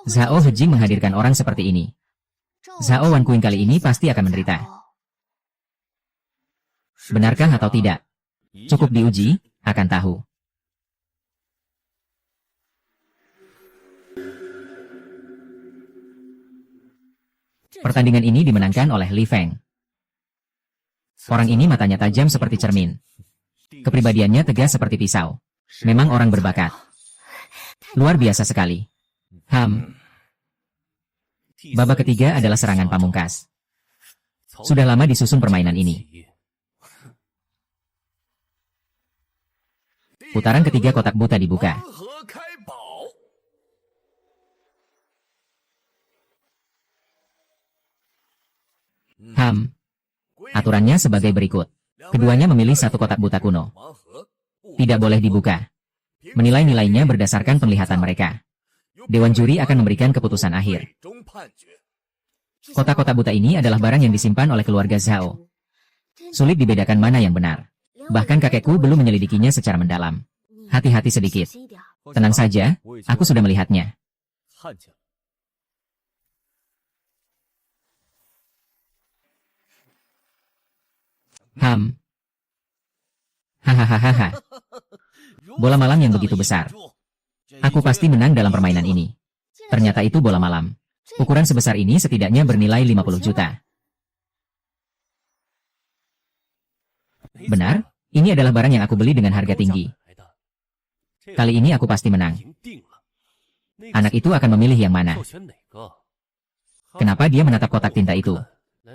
Zhao Hejing menghadirkan orang seperti ini. Zhao Wankuing kali ini pasti akan menderita. Benarkah atau tidak? Cukup diuji, akan tahu. Pertandingan ini dimenangkan oleh Li Feng. Orang ini matanya tajam seperti cermin. Kepribadiannya tegas seperti pisau. Memang orang berbakat. Luar biasa sekali. Babak ketiga adalah serangan pamungkas. Sudah lama disusun permainan ini. Putaran ketiga kotak buta dibuka. Aturannya sebagai berikut. Keduanya memilih satu kotak buta kuno. Tidak boleh dibuka. Menilai nilainya berdasarkan penglihatan mereka. Dewan juri akan memberikan keputusan akhir. Kotak-kotak buta ini adalah barang yang disimpan oleh keluarga Zhao. Sulit dibedakan mana yang benar. Bahkan kakekku belum menyelidikinya secara mendalam. Hati-hati sedikit. Tenang saja, aku sudah melihatnya. Hahaha. Bola malam yang begitu besar. Aku pasti menang dalam permainan ini. Ternyata itu bola malam. Ukuran sebesar ini setidaknya bernilai 50 juta. Benar, ini adalah barang yang aku beli dengan harga tinggi. Kali ini aku pasti menang. Anak itu akan memilih yang mana? Kenapa dia menatap kotak tinta itu?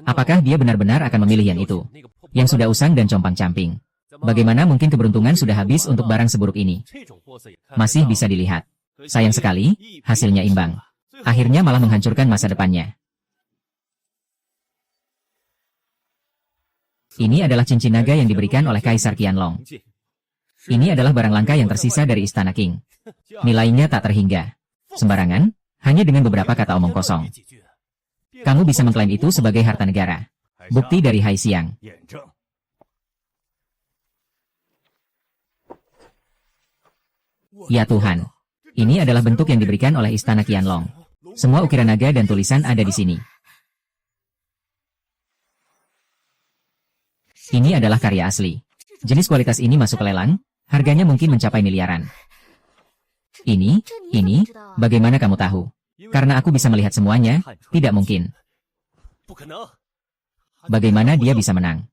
Apakah dia benar-benar akan memilih yang itu? Yang sudah usang dan compang-camping. Bagaimana mungkin keberuntungan sudah habis untuk barang seburuk ini? Masih bisa dilihat. Sayang sekali, hasilnya imbang. Akhirnya malah menghancurkan masa depannya. Ini adalah cincin naga yang diberikan oleh Kaisar Qianlong. Ini adalah barang langka yang tersisa dari Istana Qing. Nilainya tak terhingga. Sembarangan, hanya dengan beberapa kata omong kosong. Kamu bisa mengklaim itu sebagai harta negara. Bukti dari Hai Xiang. Ya Tuhan. Ini adalah bentuk yang diberikan oleh Istana Qianlong. Semua ukiran naga dan tulisan ada di sini. Ini adalah karya asli. Jenis kualitas ini masuk ke lelang, harganya mungkin mencapai miliaran. Ini, bagaimana kamu tahu? Karena aku bisa melihat semuanya, tidak mungkin. Bagaimana dia bisa menang?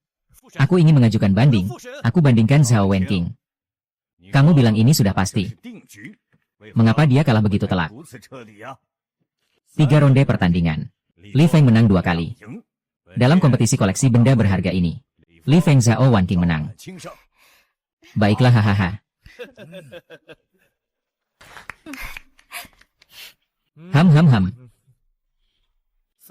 Aku ingin mengajukan banding, aku bandingkan Zhao Wenqing. Kamu bilang ini sudah pasti. Mengapa dia kalah begitu telak? 3 ronde pertandingan. Li Feng menang 2 kali. Dalam kompetisi koleksi benda berharga ini, Li Feng Zhao Wanqing menang. Baiklah hahaha. Ham.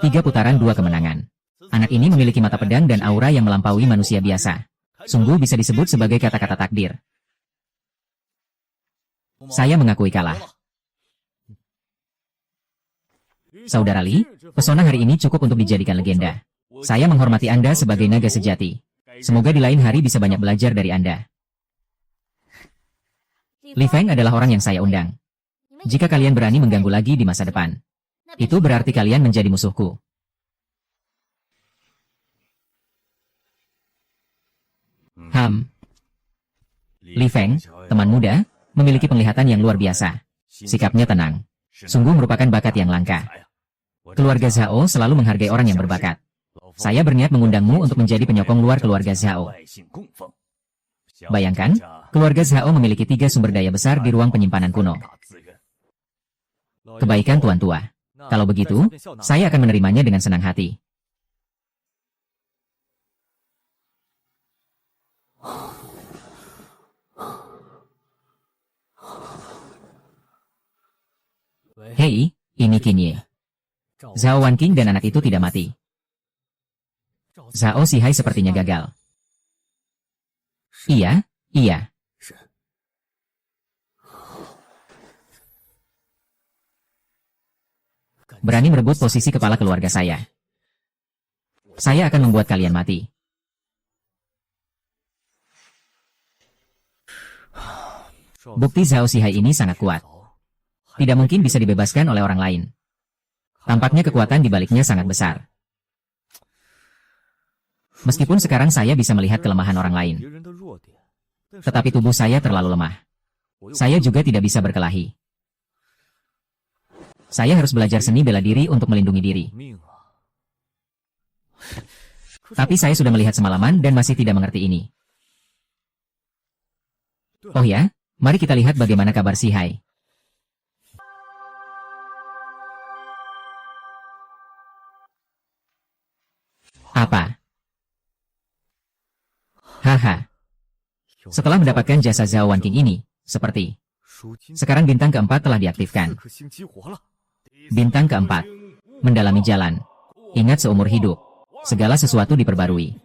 3 putaran 2 kemenangan. Anak ini memiliki mata pedang dan aura yang melampaui manusia biasa. Sungguh bisa disebut sebagai kata-kata takdir. Saya mengakui kalah. Saudara Li, pesona hari ini cukup untuk dijadikan legenda. Saya menghormati Anda sebagai naga sejati. Semoga di lain hari bisa banyak belajar dari Anda. Li Feng adalah orang yang saya undang. Jika kalian berani mengganggu lagi di masa depan, itu berarti kalian menjadi musuhku. Li Feng, teman muda, memiliki penglihatan yang luar biasa. Sikapnya tenang. Sungguh merupakan bakat yang langka. Keluarga Zhao selalu menghargai orang yang berbakat. Saya berniat mengundangmu untuk menjadi penyokong luar keluarga Zhao. Bayangkan, keluarga Zhao memiliki 3 sumber daya besar di ruang penyimpanan kuno. Kebaikan tuan tua. Kalau begitu, saya akan menerimanya dengan senang hati. Hei, ini Qinye. Zhao Wanqing dan anak itu tidak mati. Zhao Sihai sepertinya gagal. Iya. Berani merebut posisi kepala keluarga saya. Saya akan membuat kalian mati. Bukti Zhao Xihai ini sangat kuat. Tidak mungkin bisa dibebaskan oleh orang lain. Tampaknya kekuatan di baliknya sangat besar. Meskipun sekarang saya bisa melihat kelemahan orang lain, tetapi tubuh saya terlalu lemah. Saya juga tidak bisa berkelahi. Saya harus belajar seni bela diri untuk melindungi diri. Tapi saya sudah melihat semalaman dan masih tidak mengerti ini. Oh ya, mari kita lihat bagaimana kabar Xihai. Apa? Haha. Setelah mendapatkan jasa Zhao Wan King ini, seperti sekarang bintang keempat telah diaktifkan. Bintang keempat, mendalami jalan. Ingat seumur hidup, segala sesuatu diperbarui.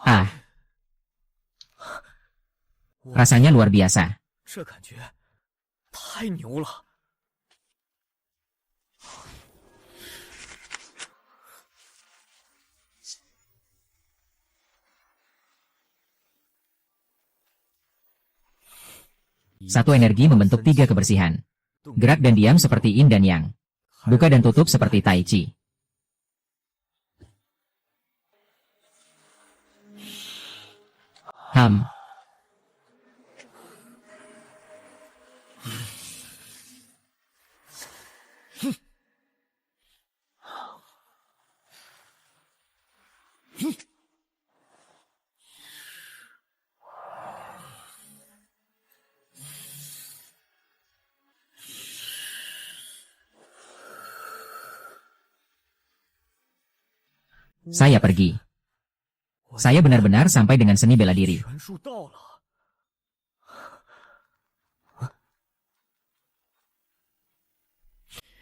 Ah, rasanya luar biasa. Satu energi membentuk tiga kebersihan. Gerak dan diam seperti yin dan yang. Buka dan tutup seperti tai chi. Ham. Saya pergi. Saya benar-benar sampai dengan seni bela diri.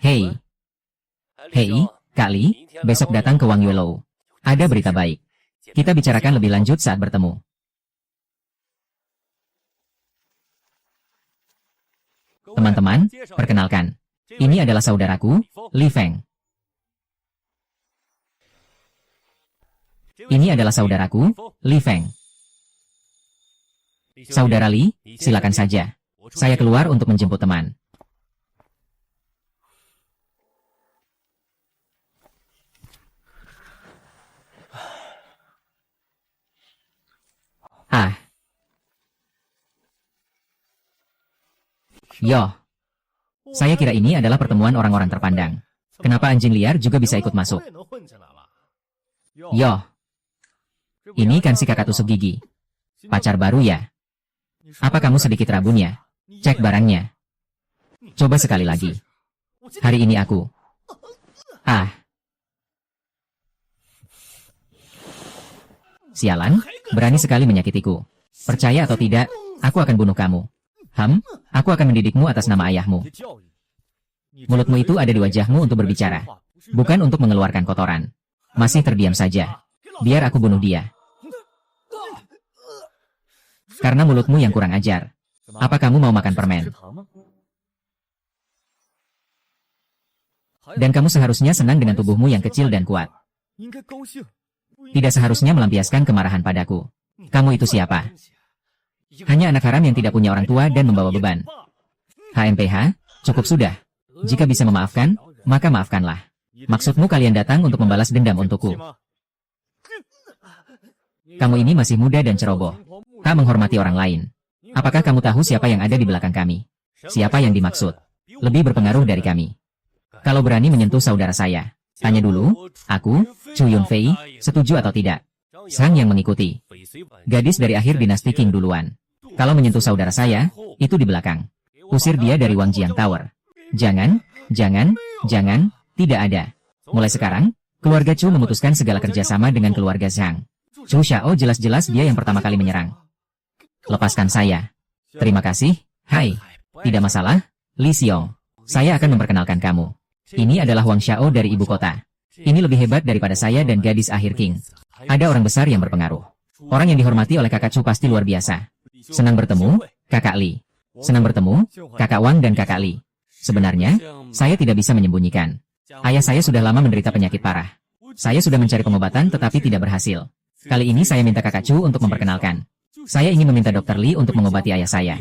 Hei. Hei, Kak Li, besok datang ke Wang Yuelou. Ada berita baik. Kita bicarakan lebih lanjut saat bertemu. Teman-teman, perkenalkan. Ini adalah saudaraku, Li Feng. Ini adalah saudaraku, Li Feng. Saudara Li, silakan saja. Saya keluar untuk menjemput teman. Ah. Yo. Saya kira ini adalah pertemuan orang-orang terpandang. Kenapa anjing liar juga bisa ikut masuk? Yo. Ini kan si kakak tusuk gigi. Pacar baru ya? Apa kamu sedikit rabunnya? Cek barangnya. Coba sekali lagi. Hari ini aku. Ah. Sialan, berani sekali menyakitiku. Percaya atau tidak, aku akan bunuh kamu. Aku akan mendidikmu atas nama ayahmu. Mulutmu itu ada di wajahmu untuk berbicara, bukan untuk mengeluarkan kotoran. Masih terdiam saja. Biar aku bunuh dia. Karena mulutmu yang kurang ajar. Apa kamu mau makan permen? Dan kamu seharusnya senang dengan tubuhmu yang kecil dan kuat. Tidak seharusnya melampiaskan kemarahan padaku. Kamu itu siapa? Hanya anak haram yang tidak punya orang tua dan membawa beban. HMPH, cukup sudah. Jika bisa memaafkan, maka maafkanlah. Maksudmu kalian datang untuk membalas dendam untukku. Kamu ini masih muda dan ceroboh. Tak menghormati orang lain. Apakah kamu tahu siapa yang ada di belakang kami? Siapa yang dimaksud? Lebih berpengaruh dari kami. Kalau berani menyentuh saudara saya, tanya dulu, aku, Chu Yunfei, setuju atau tidak? Sang yang mengikuti. Gadis dari akhir dinasti Qing duluan. Kalau menyentuh saudara saya, itu di belakang. Usir dia dari Wangjiang Tower. Jangan, tidak ada. Mulai sekarang, keluarga Chu memutuskan segala kerjasama dengan keluarga Zhang. Chu Xiao jelas-jelas dia yang pertama kali menyerang. Lepaskan saya. Terima kasih, hai. Tidak masalah, Li Xiong. Saya akan memperkenalkan kamu. Ini adalah Wang Xiao dari ibu kota. Ini lebih hebat daripada saya dan gadis akhir King. Ada orang besar yang berpengaruh. Orang yang dihormati oleh kakak Chu pasti luar biasa. Senang bertemu, kakak Li. Senang bertemu, kakak Wang dan kakak Li. Sebenarnya, saya tidak bisa menyembunyikan. Ayah saya sudah lama menderita penyakit parah. Saya sudah mencari pengobatan tetapi tidak berhasil. Kali ini saya minta kakak Chu untuk memperkenalkan. Saya ingin meminta Dr. Li untuk mengobati ayah saya.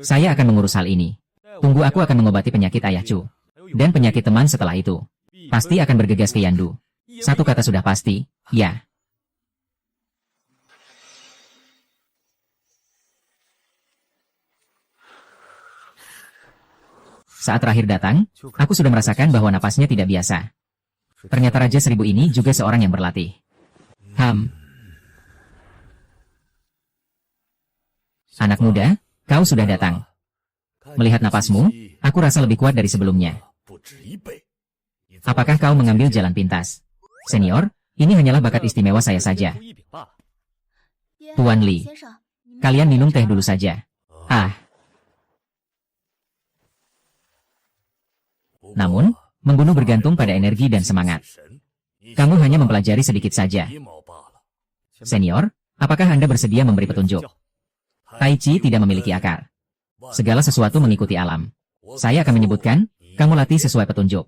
Saya akan mengurus hal ini. Tunggu, aku akan mengobati penyakit ayah Chu. Dan penyakit teman setelah itu. Pasti akan bergegas ke Yandu. Satu kata sudah pasti, ya. Saat terakhir datang, aku sudah merasakan bahwa napasnya tidak biasa. Ternyata Raja Seribu ini juga seorang yang berlatih. Anak muda, kau sudah datang. Melihat napasmu, aku rasa lebih kuat dari sebelumnya. Apakah kau mengambil jalan pintas? Senior, ini hanyalah bakat istimewa saya saja. Tuan Li, kalian minum teh dulu saja. Namun, membunuh bergantung pada energi dan semangat. Kamu hanya mempelajari sedikit saja. Senior, apakah Anda bersedia memberi petunjuk? Tai Chi tidak memiliki akar. Segala sesuatu mengikuti alam. Saya akan menyebutkan, kamu latih sesuai petunjuk.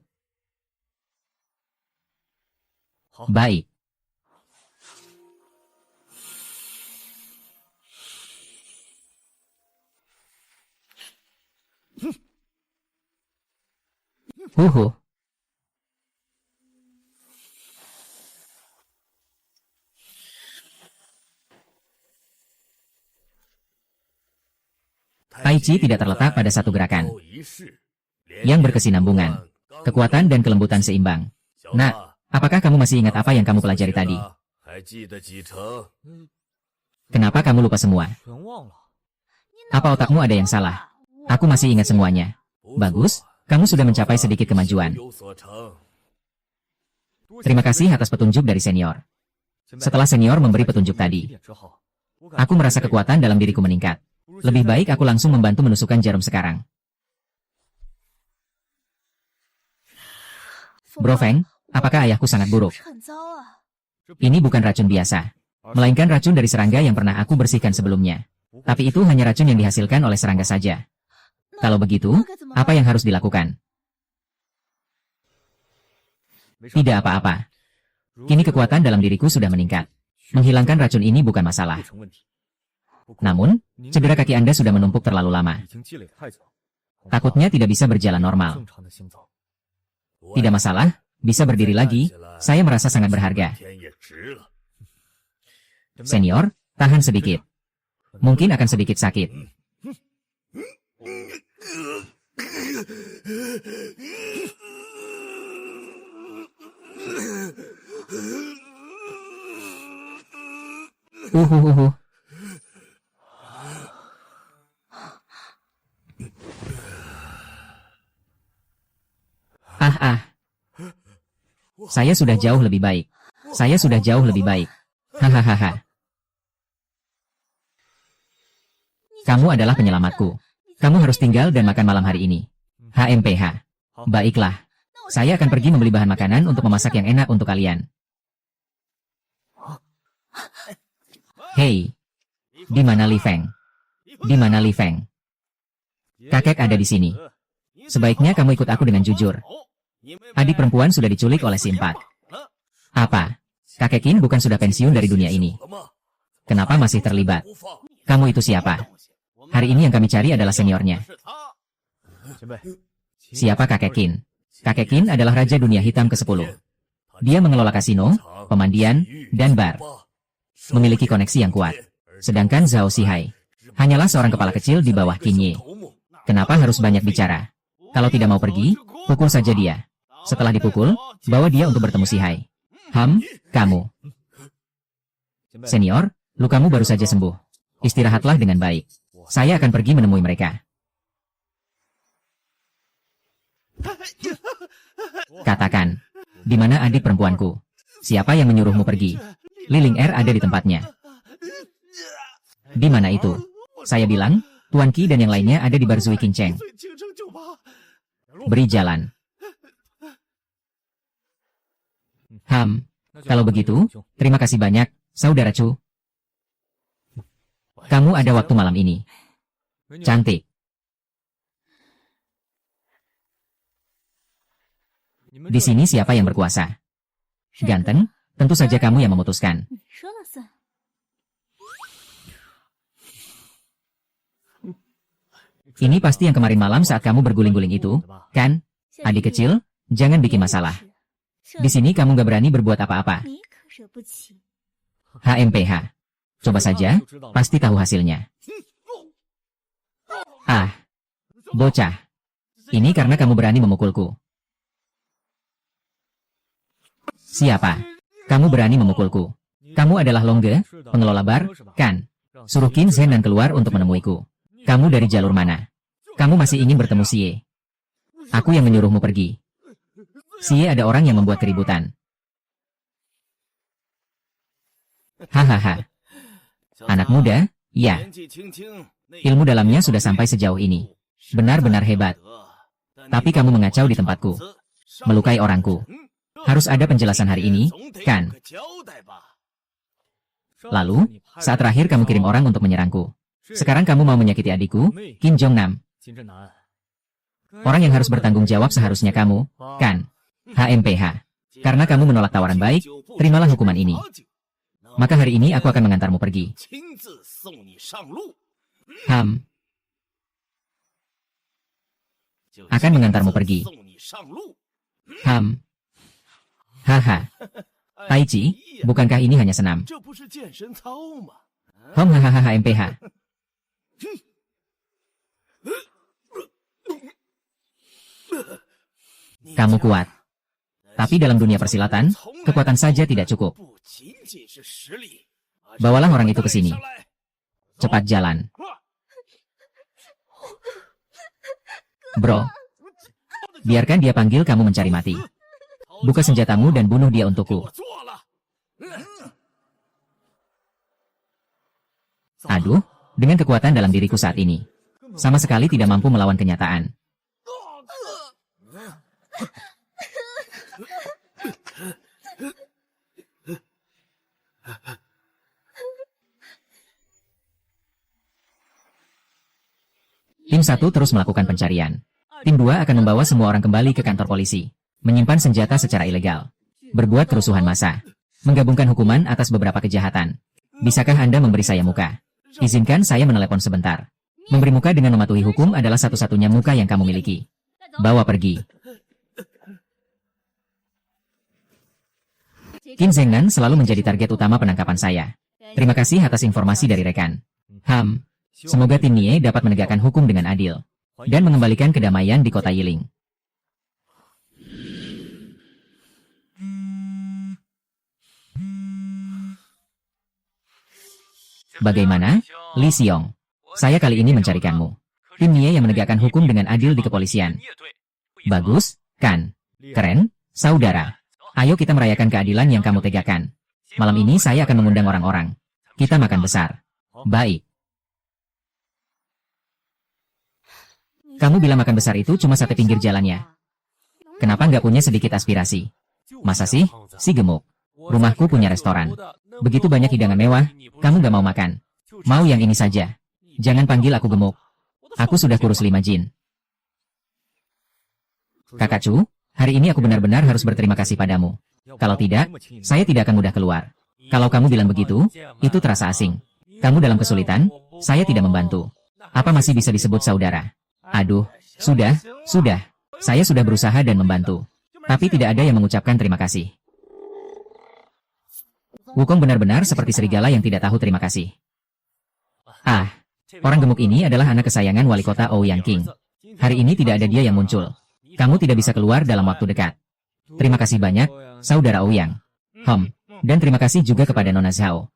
Baik. Huhu. Tai Chi tidak terletak pada satu gerakan yang berkesinambungan, kekuatan dan kelembutan seimbang. Nah, apakah kamu masih ingat apa yang kamu pelajari tadi? Kenapa kamu lupa semua? Apa otakmu ada yang salah? Aku masih ingat semuanya. Bagus, kamu sudah mencapai sedikit kemajuan. Terima kasih atas petunjuk dari senior. Setelah senior memberi petunjuk tadi, aku merasa kekuatan dalam diriku meningkat. Lebih baik aku langsung membantu menusukkan jarum sekarang. Bro Feng, apakah ayahku sangat buruk? Ini bukan racun biasa, melainkan racun dari serangga yang pernah aku bersihkan sebelumnya. Tapi itu hanya racun yang dihasilkan oleh serangga saja. Kalau begitu, apa yang harus dilakukan? Tidak apa-apa. Kini kekuatan dalam diriku sudah meningkat. Menghilangkan racun ini bukan masalah. Namun, cedera kaki Anda sudah menumpuk terlalu lama. Takutnya tidak bisa berjalan normal. Tidak masalah, bisa berdiri lagi, saya merasa sangat berharga. Senior, tahan sedikit. Mungkin akan sedikit sakit. Saya sudah jauh lebih baik. Saya sudah jauh lebih baik. Hahaha. Kamu adalah penyelamatku. Kamu harus tinggal dan makan malam hari ini. HMPH. Baiklah. Saya akan pergi membeli bahan makanan untuk memasak yang enak untuk kalian. Hei. Di mana Li Feng? Di mana Li Feng? Kakek ada di sini. Sebaiknya kamu ikut aku dengan jujur. Adik perempuan sudah diculik oleh si Empat. Apa? Kakek Qin bukan sudah pensiun dari dunia ini? Kenapa masih terlibat? Kamu itu siapa? Hari ini yang kami cari adalah seniornya. Siapa Kakek Qin? Kakek Qin adalah Raja Dunia Hitam ke-10. Dia mengelola kasino, pemandian, dan bar. Memiliki koneksi yang kuat. Sedangkan Zhao Xihai hanyalah seorang kepala kecil di bawah Qin Ye. Kenapa harus banyak bicara? Kalau tidak mau pergi, pukul saja dia. Setelah dipukul, bawa dia untuk bertemu Xihai. Kamu. Senior, lukamu baru saja sembuh. Istirahatlah dengan baik. Saya akan pergi menemui mereka. Katakan, di mana adik perempuanku? Siapa yang menyuruhmu pergi? Liling Er ada di tempatnya. Di mana itu? Saya bilang, Tuan Qi dan yang lainnya ada di Bar Zui Qingcheng. Beri jalan. Kalau begitu, terima kasih banyak, Saudara Chu. Kamu ada waktu malam ini. Cantik. Di sini siapa yang berkuasa? Ganteng? Tentu saja kamu yang memutuskan. Ini pasti yang kemarin malam saat kamu berguling-guling itu, kan? Adik kecil, jangan bikin masalah. Di sini kamu gak berani berbuat apa-apa. HMPH. Coba saja, pasti tahu hasilnya. Ah, bocah. Ini karena kamu berani memukulku. Siapa? Kamu berani memukulku. Kamu adalah Longge, pengelola bar, kan? Suruh Qin Zhenan keluar untuk menemuiku. Kamu dari jalur mana? Kamu masih ingin bertemu Xie? Aku yang menyuruhmu pergi. Xie ada orang yang membuat keributan. Hahaha. Anak muda, ya. Ilmu dalamnya sudah sampai sejauh ini. Benar-benar hebat. Tapi kamu mengacau di tempatku. Melukai orangku. Harus ada penjelasan hari ini, kan? Lalu, saat terakhir kamu kirim orang untuk menyerangku. Sekarang kamu mau menyakiti adikku, Qin Jongnam. Orang yang harus bertanggung jawab seharusnya kamu, kan? HMPH. Karena kamu menolak tawaran baik, terimalah hukuman ini. Maka hari ini aku akan mengantarmu pergi. Akan mengantarmu pergi. Haha. Taichi, bukankah ini hanya senam? Hahaha HMPH. Kamu kuat. Tapi dalam dunia persilatan, kekuatan saja tidak cukup. Bawalah orang itu ke sini. Cepat jalan. Bro. Biarkan dia panggil kamu mencari mati. Buka senjatamu dan bunuh dia untukku. Aduh, dengan kekuatan dalam diriku saat ini, sama sekali tidak mampu melawan kenyataan. Tim 1 terus melakukan pencarian. Tim 2 akan membawa semua orang kembali ke kantor polisi. Menyimpan senjata secara ilegal. Berbuat kerusuhan massa. Menggabungkan hukuman atas beberapa kejahatan. Bisakah Anda memberi saya muka? Izinkan saya menelepon sebentar. Memberi muka dengan mematuhi hukum adalah satu-satunya muka yang kamu miliki. Bawa pergi. Qin Zhenan selalu menjadi target utama penangkapan saya. Terima kasih atas informasi dari rekan. Semoga tim Nie dapat menegakkan hukum dengan adil. Dan mengembalikan kedamaian di kota Yiling. Bagaimana, Li Xiong? Saya kali ini mencarikanmu. Tim Nie yang menegakkan hukum dengan adil di kepolisian. Bagus, kan? Keren, saudara. Ayo kita merayakan keadilan yang kamu tegakkan. Malam ini saya akan mengundang orang-orang. Kita makan besar. Baik. Kamu bilang makan besar itu cuma sate pinggir jalannya. Kenapa nggak punya sedikit aspirasi? Masa sih, si gemuk? Rumahku punya restoran. Begitu banyak hidangan mewah, kamu gak mau makan. Mau yang ini saja. Jangan panggil aku gemuk. Aku sudah kurus 5 jin. Kakak Chu, hari ini aku benar-benar harus berterima kasih padamu. Kalau tidak, saya tidak akan mudah keluar. Kalau kamu bilang begitu, itu terasa asing. Kamu dalam kesulitan, saya tidak membantu. Apa masih bisa disebut saudara? Aduh, sudah. Saya sudah berusaha dan membantu. Tapi tidak ada yang mengucapkan terima kasih. Wukong benar-benar seperti serigala yang tidak tahu terima kasih. Ah, orang gemuk ini adalah anak kesayangan wali kota Ouyang King. Hari ini tidak ada dia yang muncul. Kamu tidak bisa keluar dalam waktu dekat. Terima kasih banyak, saudara Ouyang. Dan terima kasih juga kepada Nona Zhao.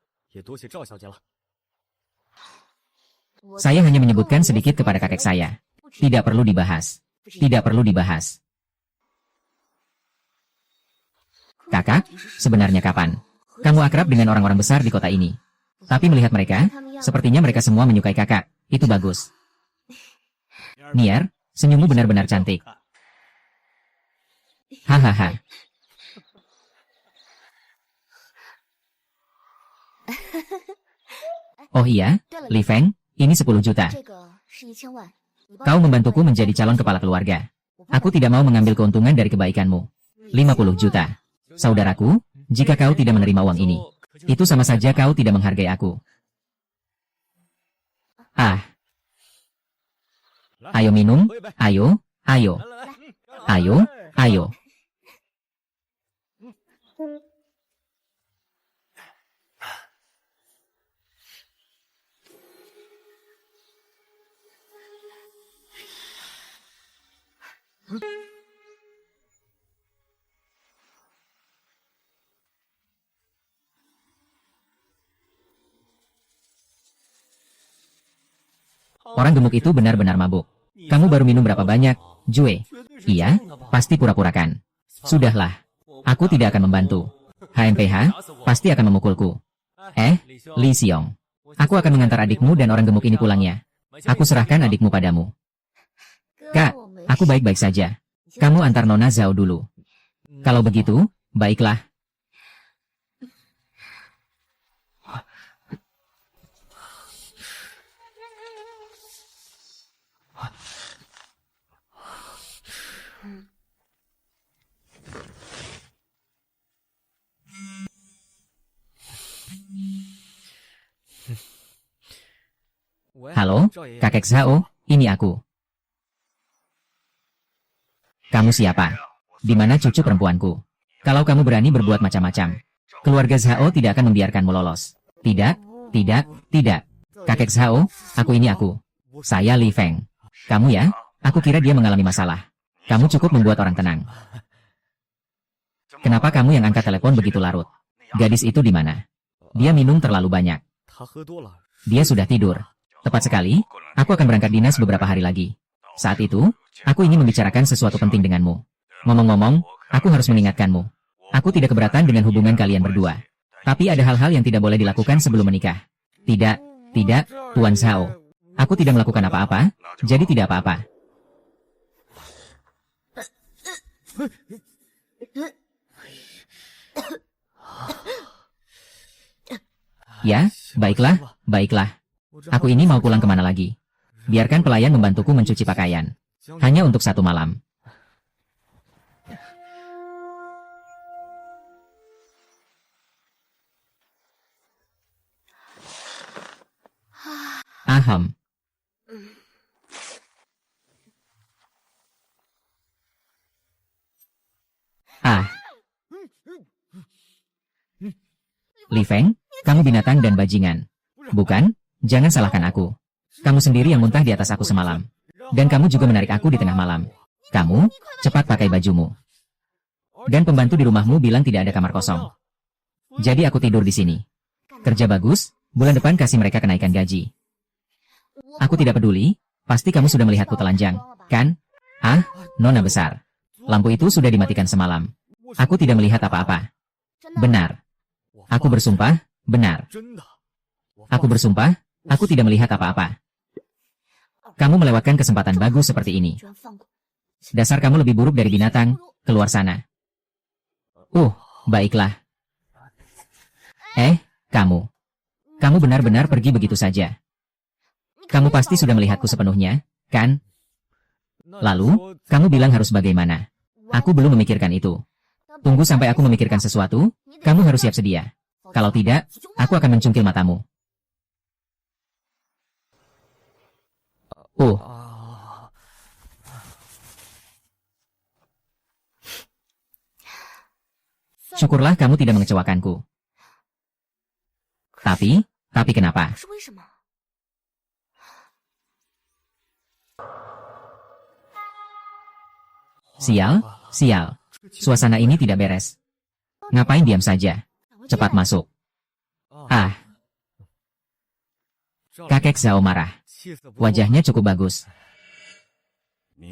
Saya hanya menyebutkan sedikit kepada kakek saya. Tidak perlu dibahas. Tidak perlu dibahas. Kakak, sebenarnya kapan? Kamu akrab dengan orang-orang besar di kota ini. Tapi melihat mereka, sepertinya mereka semua menyukai kakak. Itu bagus. Nier, senyummu benar-benar cantik. Hahaha. Oh iya, Li Feng, ini 10 juta. Kau membantuku menjadi calon kepala keluarga. Aku tidak mau mengambil keuntungan dari kebaikanmu. 50 juta. Saudaraku, jika kau tidak menerima uang ini, itu sama saja kau tidak menghargai aku. Ah. Ayo minum, ayo, ayo. Ayo, ayo. Orang gemuk itu benar-benar mabuk. Kamu baru minum berapa banyak, Jue? Iya, pasti pura-purakan. Sudahlah, aku tidak akan membantu. HMPH, pasti akan memukulku. Li Xiong. Aku akan mengantar adikmu dan orang gemuk ini pulangnya. Aku serahkan adikmu padamu. Kak, aku baik-baik saja. Kamu antar Nona Zhao dulu. Kalau begitu, baiklah. Halo, kakek Zhao, ini aku. Kamu siapa? Di mana cucu perempuanku? Kalau kamu berani berbuat macam-macam, keluarga Zhao tidak akan membiarkanmu lolos. Tidak, tidak, tidak. Kakek Zhao, aku ini aku. Saya Li Feng. Kamu ya? Aku kira dia mengalami masalah. Kamu cukup membuat orang tenang. Kenapa kamu yang angkat telepon begitu larut? Gadis itu di mana? Dia minum terlalu banyak. Dia sudah tidur. Tepat sekali, aku akan berangkat dinas beberapa hari lagi. Saat itu, aku ingin membicarakan sesuatu penting denganmu. Ngomong-ngomong, aku harus mengingatkanmu. Aku tidak keberatan dengan hubungan kalian berdua. Tapi ada hal-hal yang tidak boleh dilakukan sebelum menikah. Tidak, tidak, Tuan Zhao. Aku tidak melakukan apa-apa, jadi tidak apa-apa. Ya, baiklah, baiklah. Aku ini mau pulang kemana lagi? Biarkan pelayan membantuku mencuci pakaian. Hanya untuk 1 malam. Aham. Ah. Li Feng, kamu binatang dan bajingan. Bukan? Jangan salahkan aku. Kamu sendiri yang muntah di atas aku semalam. Dan kamu juga menarik aku di tengah malam. Kamu, cepat pakai bajumu. Dan pembantu di rumahmu bilang tidak ada kamar kosong. Jadi aku tidur di sini. Kerja bagus, bulan depan kasih mereka kenaikan gaji. Aku tidak peduli, pasti kamu sudah melihatku telanjang, kan? Ah, Nona besar. Lampu itu sudah dimatikan semalam. Aku tidak melihat apa-apa. Benar. Aku bersumpah, benar. Aku bersumpah, aku tidak melihat apa-apa. Kamu melewatkan kesempatan bagus seperti ini. Dasar kamu lebih buruk dari binatang, keluar sana. Baiklah. Kamu. Kamu benar-benar pergi begitu saja. Kamu pasti sudah melihatku sepenuhnya, kan? Lalu, kamu bilang harus bagaimana? Aku belum memikirkan itu. Tunggu sampai aku memikirkan sesuatu, kamu harus siap sedia. Kalau tidak, aku akan mencungkil matamu. Syukurlah kamu tidak mengecewakanku. Tapi kenapa? Sial, sial. Suasana ini tidak beres. Ngapain diam saja? Cepat masuk. Ah. Kakek Zhao marah. Wajahnya cukup bagus.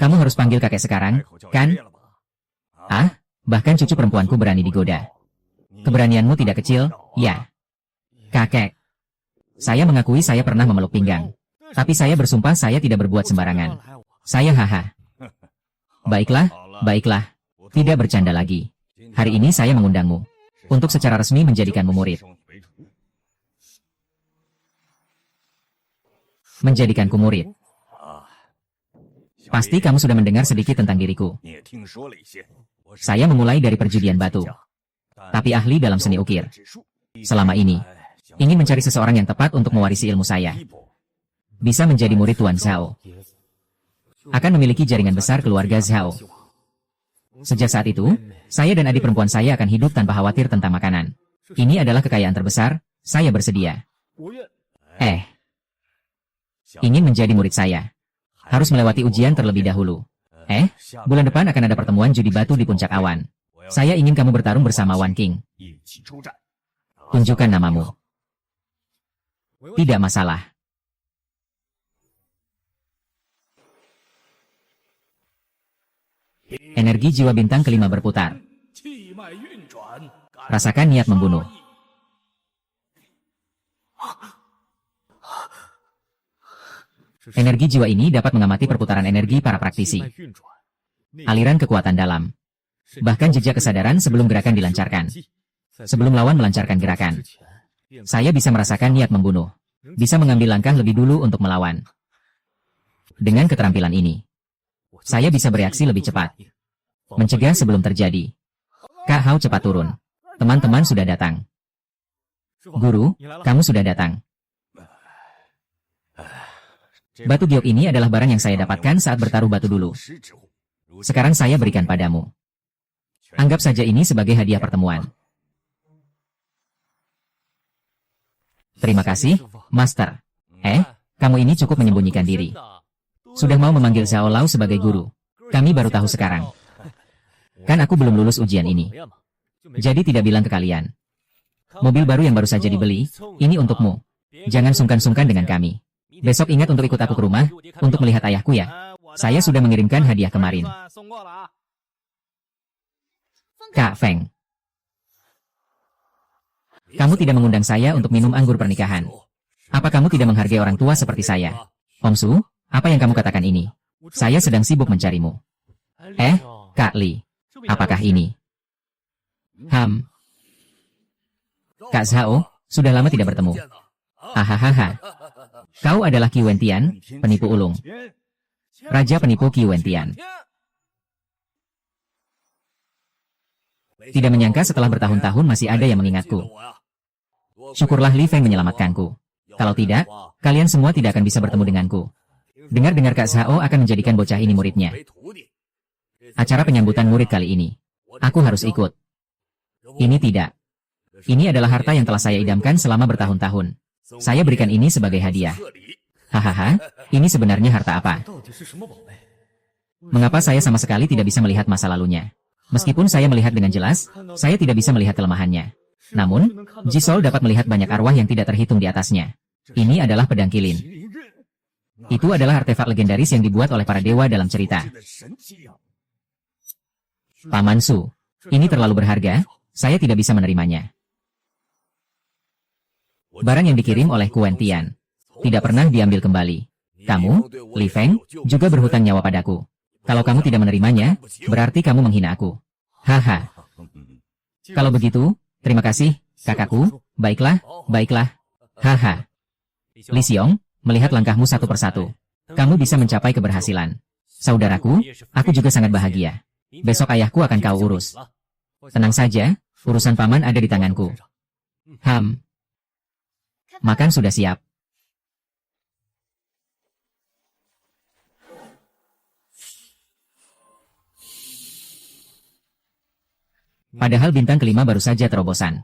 Kamu harus panggil kakek sekarang, kan? Ah, bahkan cucu perempuanku berani digoda. Keberanianmu tidak kecil, ya. Kakek. Saya mengakui saya pernah memeluk pinggang. Tapi saya bersumpah saya tidak berbuat sembarangan. Saya haha. Baiklah, baiklah. Tidak bercanda lagi. Hari ini saya mengundangmu. Untuk secara resmi menjadikanmu murid. Menjadikanku murid. Pasti kamu sudah mendengar sedikit tentang diriku. Saya memulai dari perjudian batu. Tapi ahli dalam seni ukir. Selama ini, ingin mencari seseorang yang tepat untuk mewarisi ilmu saya. Bisa menjadi murid Tuan Zhao. Akan memiliki jaringan besar keluarga Zhao. Sejak saat itu, saya dan adik perempuan saya akan hidup tanpa khawatir tentang makanan. Ini adalah kekayaan terbesar, saya bersedia. Ingin menjadi murid saya. Harus melewati ujian terlebih dahulu. Bulan depan akan ada pertemuan judi batu di puncak awan. Saya ingin kamu bertarung bersama Wan King. Tunjukkan namamu. Tidak masalah. Energi jiwa bintang kelima berputar. Rasakan niat membunuh. Energi jiwa ini dapat mengamati perputaran energi para praktisi. Aliran kekuatan dalam. Bahkan jejak kesadaran sebelum gerakan dilancarkan. Sebelum lawan melancarkan gerakan. Saya bisa merasakan niat membunuh. Bisa mengambil langkah lebih dulu untuk melawan. Dengan keterampilan ini, saya bisa bereaksi lebih cepat. Mencegah sebelum terjadi. Kak Hao cepat turun. Teman-teman sudah datang. Guru, kamu sudah datang. Batu giok ini adalah barang yang saya dapatkan saat bertaruh batu dulu. Sekarang saya berikan padamu. Anggap saja ini sebagai hadiah pertemuan. Terima kasih, Master. Kamu ini cukup menyembunyikan diri. Sudah mau memanggil Zhao Lao sebagai guru. Kami baru tahu sekarang. Kan aku belum lulus ujian ini. Jadi tidak bilang ke kalian. Mobil baru yang baru saja dibeli, ini untukmu. Jangan sungkan-sungkan dengan kami. Besok ingat untuk ikut aku ke rumah, untuk melihat ayahku ya. Saya sudah mengirimkan hadiah kemarin. Kak Feng. Kamu tidak mengundang saya untuk minum anggur pernikahan. Apa kamu tidak menghargai orang tua seperti saya? Om Su, apa yang kamu katakan ini? Saya sedang sibuk mencarimu. Kak Li. Apakah ini? Kak Zhao, sudah lama tidak bertemu. Hahaha. Kau adalah Qi Wentian, penipu ulung. Raja penipu Qi Wentian. Tidak menyangka setelah bertahun-tahun masih ada yang mengingatku. Syukurlah Li Feng menyelamatkanku. Kalau tidak, kalian semua tidak akan bisa bertemu denganku. Dengar-dengar Kak Zhao akan menjadikan bocah ini muridnya. Acara penyambutan murid kali ini. Aku harus ikut. Ini tidak. Ini adalah harta yang telah saya idamkan selama bertahun-tahun. Saya berikan ini sebagai hadiah. Hahaha, ini sebenarnya harta apa? Mengapa saya sama sekali tidak bisa melihat masa lalunya? Meskipun saya melihat dengan jelas, saya tidak bisa melihat kelemahannya. Namun, Jisol dapat melihat banyak arwah yang tidak terhitung di atasnya. Ini adalah pedang kilin. Itu adalah artefak legendaris yang dibuat oleh para dewa dalam cerita. Paman Su, ini terlalu berharga, saya tidak bisa menerimanya. Barang yang dikirim oleh Quen Tian tidak pernah diambil kembali. Kamu, Li Feng, juga berhutang nyawa padaku. Kalau kamu tidak menerimanya, berarti kamu menghina aku. Haha. Kalau begitu, terima kasih, kakakku. Baiklah, baiklah. Haha. Li Xiong, melihat langkahmu satu persatu, kamu bisa mencapai keberhasilan. Saudaraku, aku juga sangat bahagia. Besok ayahku akan kau urus. Tenang saja, urusan paman ada di tanganku. Makan sudah siap. Padahal bintang kelima baru saja terobosan.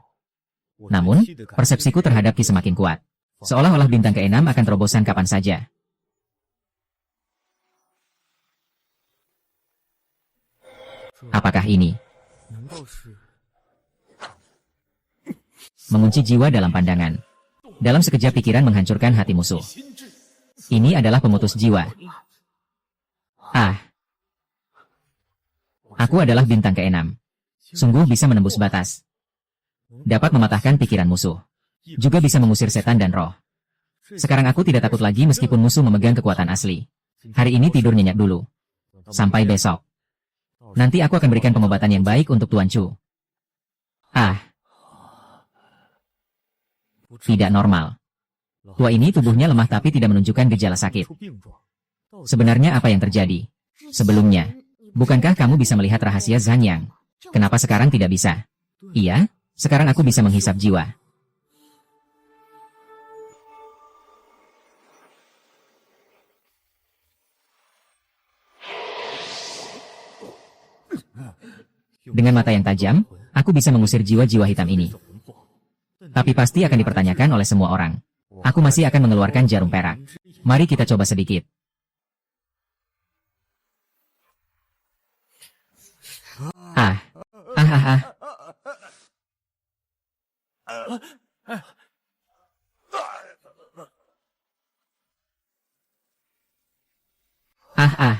Namun, persepsiku terhadap Qi semakin kuat. Seolah-olah bintang keenam akan terobosan kapan saja. Apakah ini? Mengunci jiwa dalam pandangan. Dalam sekejap pikiran menghancurkan hati musuh. Ini adalah pemutus jiwa. Aku adalah bintang keenam. Sungguh bisa menembus batas. Dapat mematahkan pikiran musuh. Juga bisa mengusir setan dan roh. Sekarang aku tidak takut lagi meskipun musuh memegang kekuatan asli. Hari ini tidur nyenyak dulu. Sampai besok. Nanti aku akan berikan pengobatan yang baik untuk Tuan Chu. Tidak normal. Tua ini tubuhnya lemah tapi tidak menunjukkan gejala sakit. Sebenarnya apa yang terjadi? Sebelumnya, bukankah kamu bisa melihat rahasia Zhang Yang? Kenapa sekarang tidak bisa? Iya, sekarang aku bisa menghisap jiwa. Dengan mata yang tajam, aku bisa mengusir jiwa-jiwa hitam ini. Tapi pasti akan dipertanyakan oleh semua orang. Aku masih akan mengeluarkan jarum perak. Mari kita coba sedikit. Ah, ah, ah, ah. Ah, ah.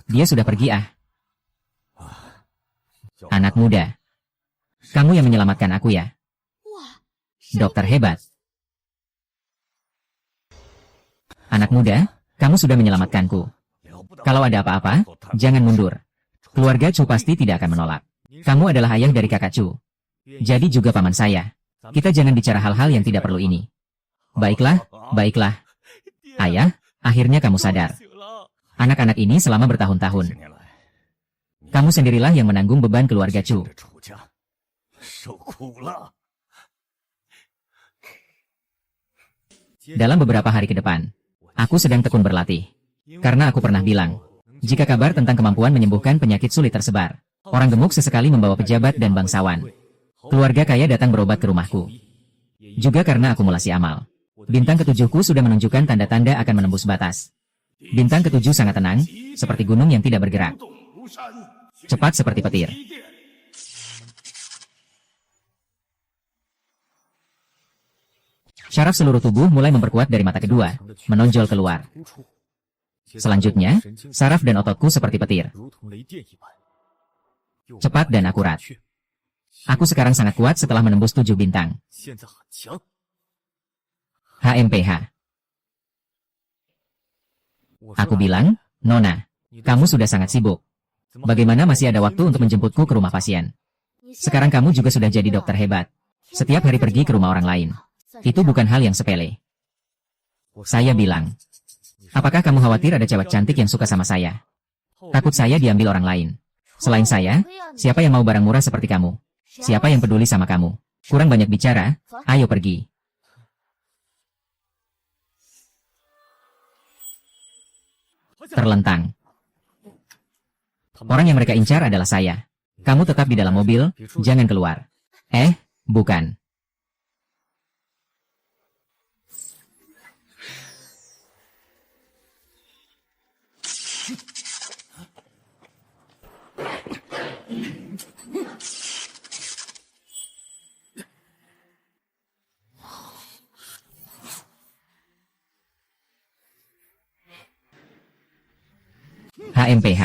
Dia sudah pergi ah. Anak muda. Kamu yang menyelamatkan aku ya? Dokter hebat. Anak muda, kamu sudah menyelamatkanku. Kalau ada apa-apa, jangan mundur. Keluarga Chu pasti tidak akan menolak. Kamu adalah ayah dari kakak Chu. Jadi juga paman saya. Kita jangan bicara hal-hal yang tidak perlu ini. Baiklah, baiklah. Ayah, akhirnya kamu sadar. Anak-anak ini selama bertahun-tahun. Kamu sendirilah yang menanggung beban keluarga Chu. Dalam beberapa hari ke depan, aku sedang tekun berlatih. Karena aku pernah bilang, jika kabar tentang kemampuan menyembuhkan penyakit sulit tersebar, orang gemuk sesekali membawa pejabat dan bangsawan. Keluarga kaya datang berobat ke rumahku. Juga karena akumulasi amal. Bintang ketujuhku sudah menunjukkan tanda-tanda akan menembus batas. Bintang ketujuh sangat tenang, seperti gunung yang tidak bergerak. Cepat seperti petir. Syaraf seluruh tubuh mulai memperkuat dari mata kedua, menonjol keluar. Selanjutnya, saraf dan ototku seperti petir. Cepat dan akurat. Aku sekarang sangat kuat setelah menembus 7 bintang. HMPH. Aku bilang, Nona, kamu sudah sangat sibuk. Bagaimana masih ada waktu untuk menjemputku ke rumah pasien? Sekarang kamu juga sudah jadi dokter hebat. Setiap hari pergi ke rumah orang lain. Itu bukan hal yang sepele. Saya bilang, apakah kamu khawatir ada cewek cantik yang suka sama saya? Takut saya diambil orang lain. Selain saya, siapa yang mau barang murah seperti kamu? Siapa yang peduli sama kamu? Kurang banyak bicara, ayo pergi. Terlentang. Orang yang mereka incar adalah saya. Kamu tetap di dalam mobil, jangan keluar. Bukan. HMPH.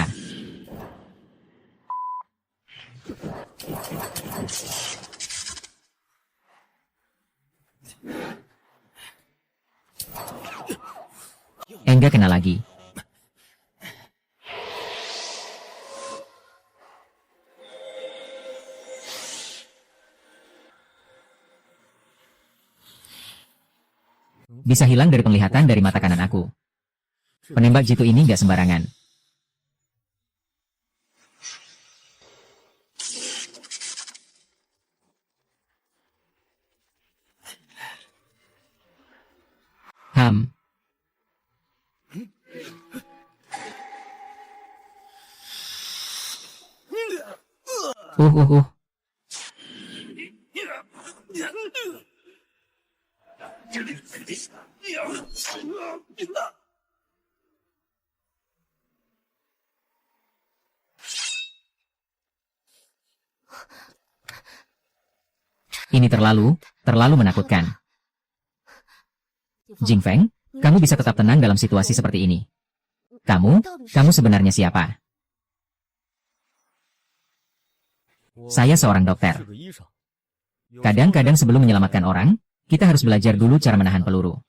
Enggak kena lagi. Bisa hilang dari penglihatan dari mata kanan aku. Penembak jitu ini nggak sembarangan. Ham. Ini terlalu menakutkan. Jingfeng, kamu bisa tetap tenang dalam situasi seperti ini. Kamu sebenarnya siapa? Saya seorang dokter. Kadang-kadang sebelum menyelamatkan orang, kita harus belajar dulu cara menahan peluru.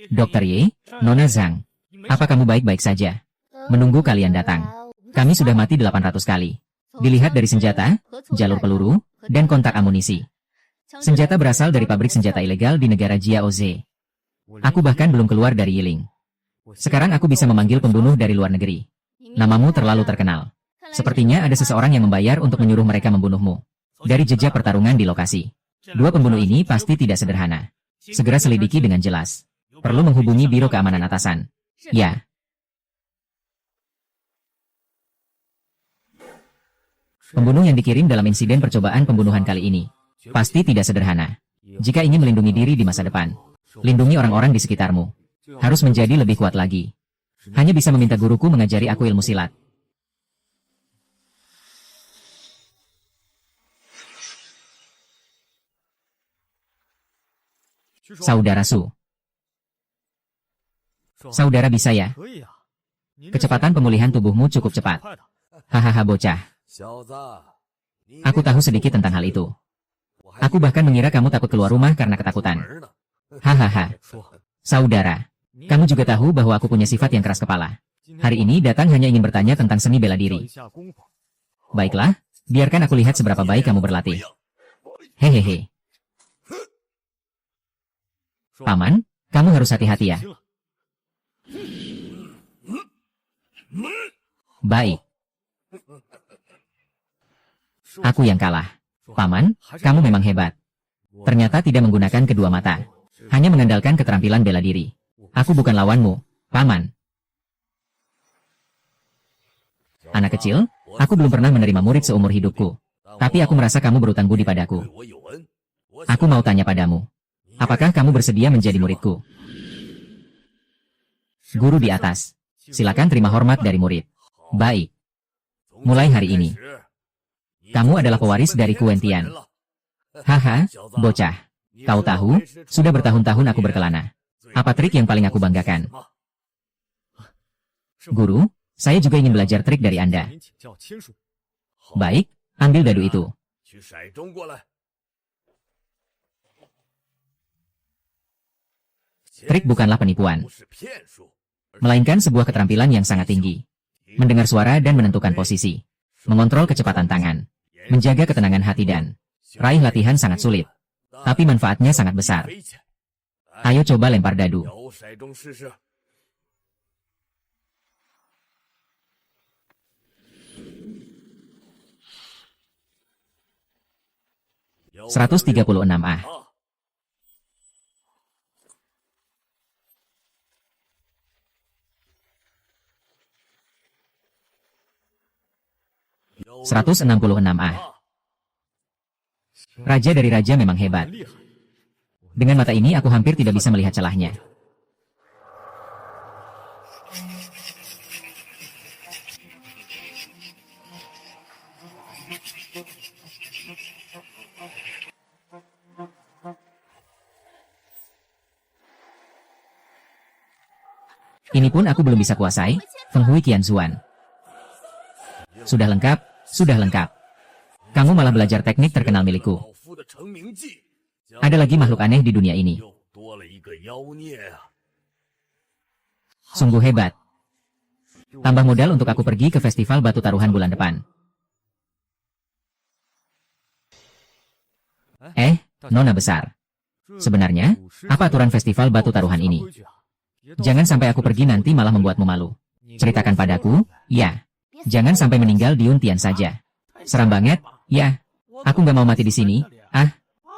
Dokter Ye, Nona Zhang, apa kamu baik-baik saja? Menunggu kalian datang. Kami sudah mati 800 kali. Dilihat dari senjata, jalur peluru, dan kontak amunisi. Senjata berasal dari pabrik senjata ilegal di negara Jiaoze. Aku bahkan belum keluar dari Yiling. Sekarang aku bisa memanggil pembunuh dari luar negeri. Namamu terlalu terkenal. Sepertinya ada seseorang yang membayar untuk menyuruh mereka membunuhmu. Dari jejak pertarungan di lokasi. Dua pembunuh ini pasti tidak sederhana. Segera selidiki dengan jelas. Perlu menghubungi Biro Keamanan Atasan. Ya. Pembunuh yang dikirim dalam insiden percobaan pembunuhan kali ini. Pasti tidak sederhana. Jika ingin melindungi diri di masa depan, lindungi orang-orang di sekitarmu. Harus menjadi lebih kuat lagi. Hanya bisa meminta guruku mengajari aku ilmu silat. Saudara Su. Saudara bisa ya? Kecepatan pemulihan tubuhmu cukup cepat. Hahaha bocah. Aku tahu sedikit tentang hal itu. Aku bahkan mengira kamu takut keluar rumah karena ketakutan. Hahaha. Saudara, kamu juga tahu bahwa aku punya sifat yang keras kepala. Hari ini datang hanya ingin bertanya tentang seni bela diri. Baiklah, biarkan aku lihat seberapa baik kamu berlatih. Hehehe. Paman, kamu harus hati-hati ya. Baik. Aku yang kalah. Paman, kamu memang hebat. Ternyata tidak menggunakan kedua mata. Hanya mengandalkan keterampilan bela diri. Aku bukan lawanmu, Paman. Anak kecil, aku belum pernah menerima murid seumur hidupku. Tapi aku merasa kamu berutang budi padaku. Aku mau tanya padamu. Apakah kamu bersedia menjadi muridku? Guru di atas. Silakan terima hormat dari murid. Baik. Mulai hari ini. Kamu adalah pewaris dari Kuentian. Haha, bocah. Kau tahu, sudah bertahun-tahun aku berkelana. Apa trik yang paling aku banggakan? Guru, saya juga ingin belajar trik dari Anda. Baik, ambil dadu itu. Trik bukanlah penipuan, melainkan sebuah keterampilan yang sangat tinggi. Mendengar suara dan menentukan posisi. Mengontrol kecepatan tangan. Menjaga ketenangan hati dan raih latihan sangat sulit. Tapi manfaatnya sangat besar. Ayo coba lempar dadu. "136 ah. "166 ah. Raja dari raja memang hebat. Dengan mata ini aku hampir tidak bisa melihat celahnya. Ini pun aku belum bisa kuasai, Feng Hui Qianzuan. Sudah lengkap, sudah lengkap. Kamu malah belajar teknik terkenal milikku. Ada lagi makhluk aneh di dunia ini. Sungguh hebat. Tambah modal untuk aku pergi ke festival batu taruhan bulan depan. Nona besar. Sebenarnya, apa aturan festival batu taruhan ini? Jangan sampai aku pergi nanti malah membuatmu malu. Ceritakan padaku, ya. Jangan sampai meninggal di untian saja. Seram banget, ya. Aku nggak mau mati di sini.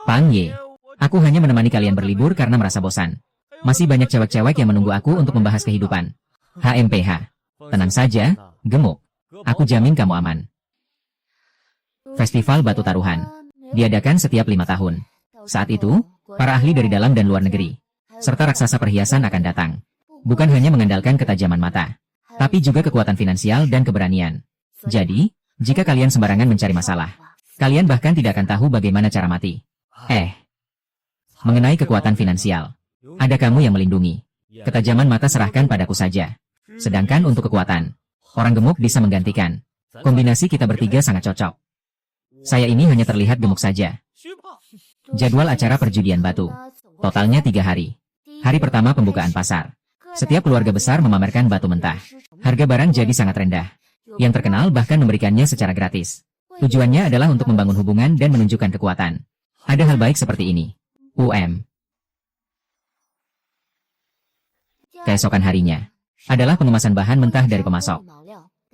Pang Ye. Aku hanya menemani kalian berlibur karena merasa bosan. Masih banyak cewek-cewek yang menunggu aku untuk membahas kehidupan. HMPH. Tenang saja, gemuk. Aku jamin kamu aman. Festival Batu Taruhan. Diadakan setiap 5 tahun. Saat itu, para ahli dari dalam dan luar negeri, serta raksasa perhiasan akan datang. Bukan hanya mengandalkan ketajaman mata, tapi juga kekuatan finansial dan keberanian. Jadi, jika kalian sembarangan mencari masalah, kalian bahkan tidak akan tahu bagaimana cara mati. Mengenai kekuatan finansial, ada kamu yang melindungi. Ketajaman mata serahkan padaku saja. Sedangkan untuk kekuatan, orang gemuk bisa menggantikan. Kombinasi kita bertiga sangat cocok. Saya ini hanya terlihat gemuk saja. Jadwal acara perjudian batu. Totalnya 3 hari. Hari pertama pembukaan pasar. Setiap keluarga besar memamerkan batu mentah. Harga barang jadi sangat rendah. Yang terkenal bahkan memberikannya secara gratis. Tujuannya adalah untuk membangun hubungan dan menunjukkan kekuatan. Ada hal baik seperti ini. Keesokan harinya, adalah pengemasan bahan mentah dari pemasok.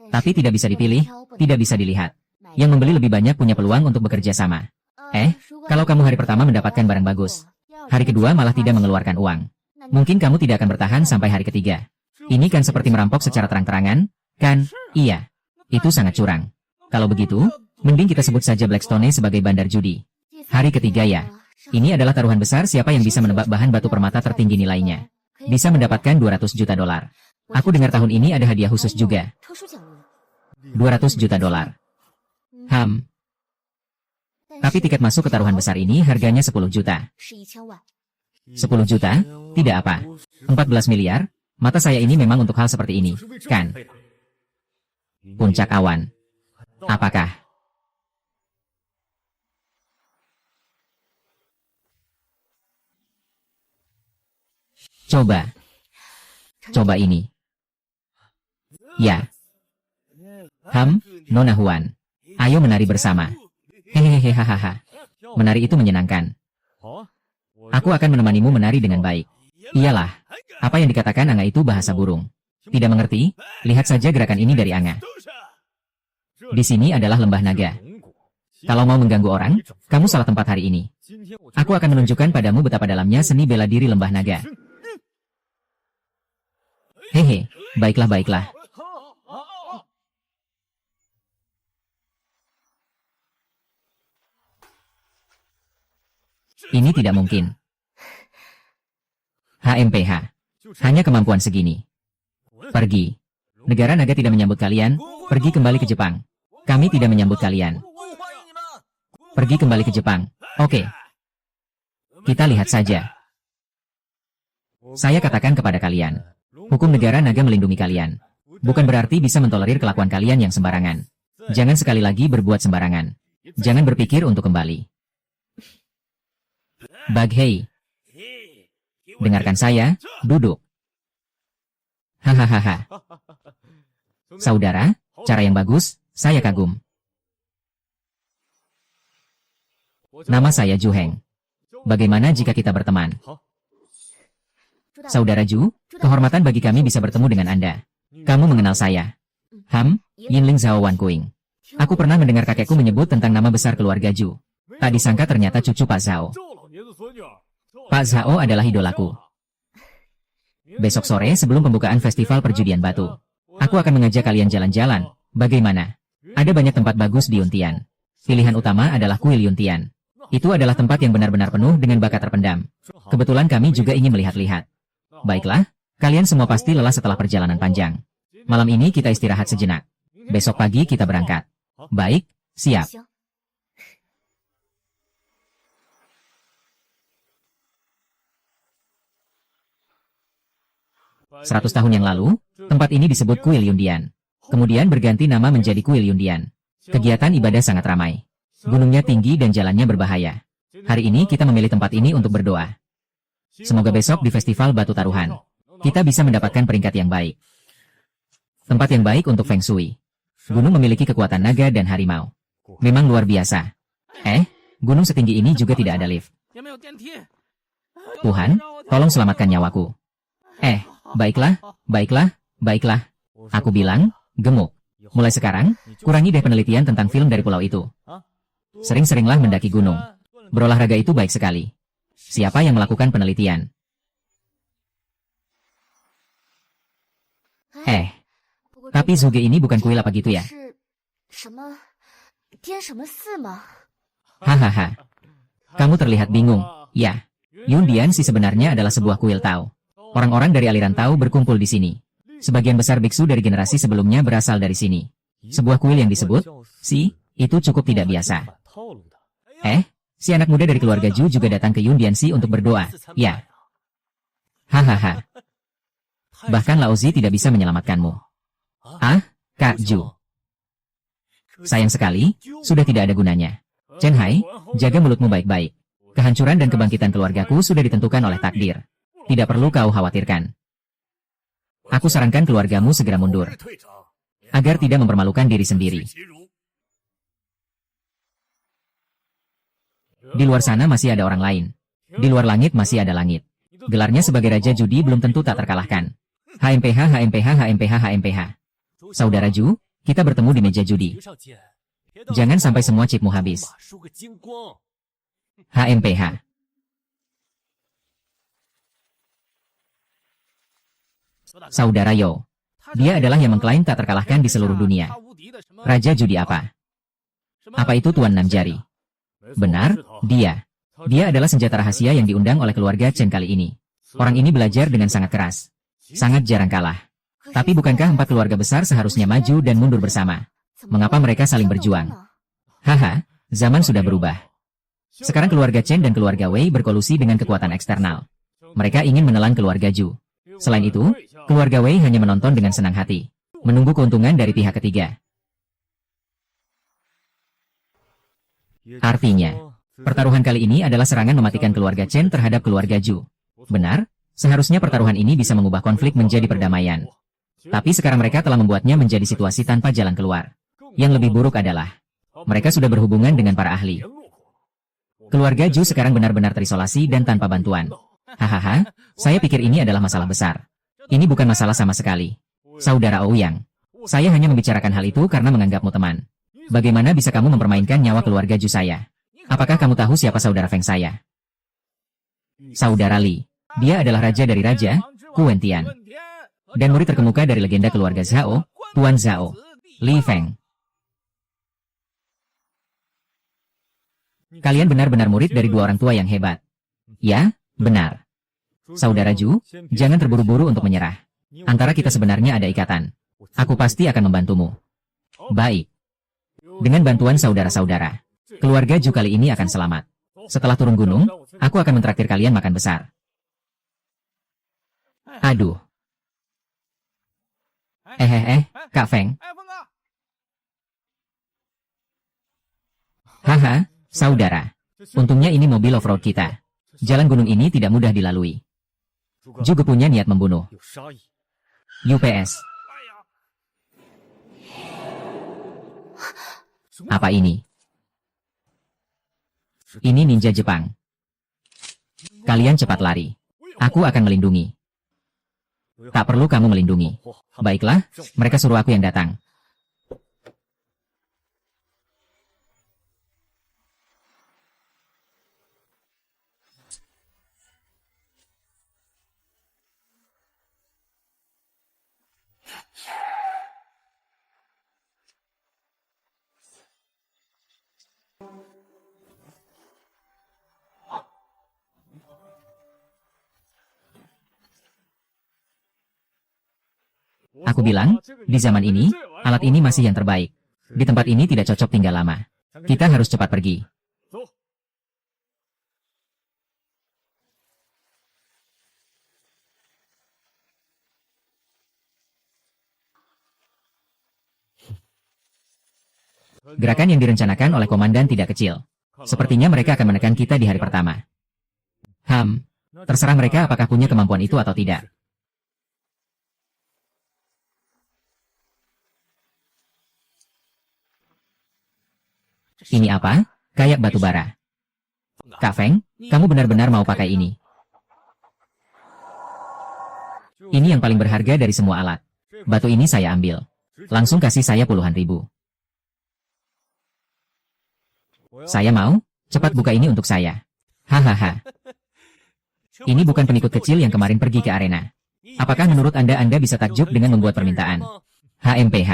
Tapi tidak bisa dipilih, tidak bisa dilihat. Yang membeli lebih banyak punya peluang untuk bekerja sama. Kalau kamu hari pertama mendapatkan barang bagus, hari kedua malah tidak mengeluarkan uang. Mungkin kamu tidak akan bertahan sampai hari ketiga. Ini kan seperti merampok secara terang-terangan, kan? Iya. Itu sangat curang. Kalau begitu, mending kita sebut saja Blackstone sebagai bandar judi. Hari ketiga ya. Ini adalah taruhan besar siapa yang bisa menebak bahan batu permata tertinggi nilainya. Bisa mendapatkan 200 juta dolar. Aku dengar tahun ini ada hadiah khusus juga. 200 juta dolar. Tapi tiket masuk ke taruhan besar ini harganya 10 juta. 10 juta? Tidak apa. 14 miliar? Mata saya ini memang untuk hal seperti ini, kan? Puncak awan. Apakah? Coba ini. Ya. Nona Huan. Ayo menari bersama. Hehehe hahaha. Menari itu menyenangkan. Aku akan menemanimu menari dengan baik. Iyalah. Apa yang dikatakan Anga itu bahasa burung. Tidak mengerti? Lihat saja gerakan ini dari Anga. Di sini adalah lembah naga. Kalau mau mengganggu orang, kamu salah tempat hari ini. Aku akan menunjukkan padamu betapa dalamnya seni bela diri lembah naga. Hehe, baiklah. Ini tidak mungkin. HMPH. Hanya kemampuan segini. Pergi. Negara naga tidak menyambut kalian, pergi kembali ke Jepang. Kami tidak menyambut kalian. Pergi kembali ke Jepang. Oke. Kita lihat saja. Saya katakan kepada kalian. Hukum negara naga melindungi kalian. Bukan berarti bisa mentolerir kelakuan kalian yang sembarangan. Jangan sekali lagi berbuat sembarangan. Jangan berpikir untuk kembali. Baghei. Dengarkan saya, duduk. Hahaha. Saudara, cara yang bagus, saya kagum. Nama saya Ju Heng. Bagaimana jika kita berteman? Saudara Ju, kehormatan bagi kami bisa bertemu dengan Anda. Kamu mengenal saya. Yinling Zhao Wan Kuing. Aku pernah mendengar kakekku menyebut tentang nama besar keluarga Ju. Tak disangka ternyata cucu Pak Zhao. Pak Zhao adalah idolaku. Besok sore sebelum pembukaan festival perjudian batu, aku akan mengajak kalian jalan-jalan. Bagaimana? Ada banyak tempat bagus di Yuntian. Pilihan utama adalah kuil Yuntian. Itu adalah tempat yang benar-benar penuh dengan bakat terpendam. Kebetulan kami juga ingin melihat-lihat. Baiklah, kalian semua pasti lelah setelah perjalanan panjang. Malam ini kita istirahat sejenak. Besok pagi kita berangkat. Baik, siap. 100 tahun yang lalu, tempat ini disebut Kuil Yundian. Kemudian berganti nama menjadi Kuil Yundian. Kegiatan ibadah sangat ramai. Gunungnya tinggi dan jalannya berbahaya. Hari ini kita memilih tempat ini untuk berdoa. Semoga besok di festival batu taruhan, kita bisa mendapatkan peringkat yang baik. Tempat yang baik untuk Feng Shui. Gunung memiliki kekuatan naga dan harimau. Memang luar biasa. Gunung setinggi ini juga tidak ada lift. Tuhan, tolong selamatkan nyawaku. Baiklah. Aku bilang, gemuk. Mulai sekarang, kurangi deh penelitian tentang film dari pulau itu. Sering-seringlah mendaki gunung. Berolahraga itu baik sekali. Siapa yang melakukan penelitian? Tapi Zuge ini bukan kuil apa gitu ya? Hahaha. Kamu terlihat bingung. Ya, Yundian sih sebenarnya adalah sebuah kuil Tao. Orang-orang dari aliran Tao berkumpul di sini. Sebagian besar biksu dari generasi sebelumnya berasal dari sini. Sebuah kuil yang disebut, itu cukup tidak biasa. Si anak muda dari keluarga Ju juga datang ke Yundian Si untuk berdoa, ya. Hahaha. Bahkan Laozi tidak bisa menyelamatkanmu. Kak Ju. Sayang sekali, sudah tidak ada gunanya. Chen Hai, jaga mulutmu baik-baik. Kehancuran dan kebangkitan keluargaku sudah ditentukan oleh takdir. Tidak perlu kau khawatirkan. Aku sarankan keluargamu segera mundur. Agar tidak mempermalukan diri sendiri. Di luar sana masih ada orang lain. Di luar langit masih ada langit. Gelarnya sebagai Raja Judi belum tentu tak terkalahkan. HMPH, HMPH, HMPH, HMPH. Saudara Ju, kita bertemu di meja judi. Jangan sampai semua chipmu habis. HMPH. Saudara Yo. Dia adalah yang mengklaim tak terkalahkan di seluruh dunia. Raja judi apa? Apa itu Tuan Namjari? Benar, dia. Dia adalah senjata rahasia yang diundang oleh keluarga Chen kali ini. Orang ini belajar dengan sangat keras. Sangat jarang kalah. Tapi bukankah 4 keluarga besar seharusnya maju dan mundur bersama? Mengapa mereka saling berjuang? Haha, zaman sudah berubah. Sekarang keluarga Chen dan keluarga Wei berkolusi dengan kekuatan eksternal. Mereka ingin menelan keluarga Ju. Selain itu, keluarga Wei hanya menonton dengan senang hati, menunggu keuntungan dari pihak ketiga. Artinya, pertaruhan kali ini adalah serangan mematikan keluarga Chen terhadap keluarga Ju. Benar, seharusnya pertaruhan ini bisa mengubah konflik menjadi perdamaian. Tapi sekarang mereka telah membuatnya menjadi situasi tanpa jalan keluar. Yang lebih buruk adalah, mereka sudah berhubungan dengan para ahli. Keluarga Ju sekarang benar-benar terisolasi dan tanpa bantuan. Hahaha, saya pikir ini adalah masalah besar. Ini bukan masalah sama sekali. Saudara Ouyang, saya hanya membicarakan hal itu karena menganggapmu teman. Bagaimana bisa kamu mempermainkan nyawa keluarga Ju saya? Apakah kamu tahu siapa saudara Feng saya? Saudara Li. Dia adalah raja dari raja, Kuentian. Dan murid terkemuka dari legenda keluarga Zhao, Tuan Zhao, Li Feng. Kalian benar-benar murid dari 2 orang tua yang hebat. Ya, benar. Saudara Ju, jangan terburu-buru untuk menyerah. Antara kita sebenarnya ada ikatan. Aku pasti akan membantumu. Baik. Dengan bantuan saudara-saudara, keluarga Ju kali ini akan selamat. Setelah turun gunung, aku akan mentraktir kalian makan besar. Aduh. Kak Feng. Haha, saudara. Untungnya ini mobil off-road kita. Jalan gunung ini tidak mudah dilalui. Juga punya niat membunuh. UPS. Apa ini? Ini ninja Jepang. Kalian cepat lari. Aku akan melindungi. Tak perlu kamu melindungi. Baiklah, mereka suruh aku yang datang. Aku bilang, di zaman ini, alat ini masih yang terbaik. Di tempat ini tidak cocok tinggal lama. Kita harus cepat pergi. Gerakan yang direncanakan oleh komandan tidak kecil. Sepertinya mereka akan menekan kita di hari pertama. Terserah mereka apakah punya kemampuan itu atau tidak. Ini apa? Kayak batu bara. Kak Feng, kamu benar-benar mau pakai ini? Ini yang paling berharga dari semua alat. Batu ini saya ambil. Langsung kasih saya puluhan ribu. Saya mau, cepat buka ini untuk saya. Hahaha. Ini bukan pengikut kecil yang kemarin pergi ke arena. Apakah menurut Anda bisa takjub dengan membuat permintaan? HMPH.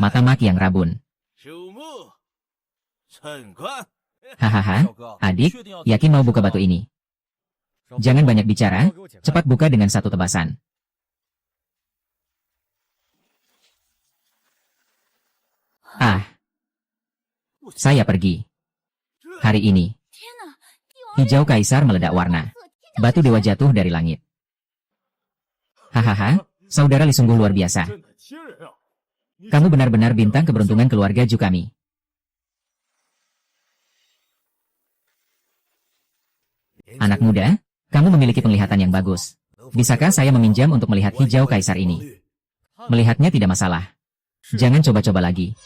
Mata mak yang rabun. Hahaha, adik, yakin mau buka batu ini? Jangan banyak bicara, cepat buka dengan satu tebasan. Saya pergi. Hari ini, hijau kaisar meledak warna. Batu dewa jatuh dari langit. Hahaha, saudara Li sungguh luar biasa. Kamu benar-benar bintang keberuntungan keluarga Ju kami. Anak muda, kamu memiliki penglihatan yang bagus. Bisakah saya meminjam untuk melihat hijau kaisar ini? Melihatnya tidak masalah. Jangan coba-coba lagi.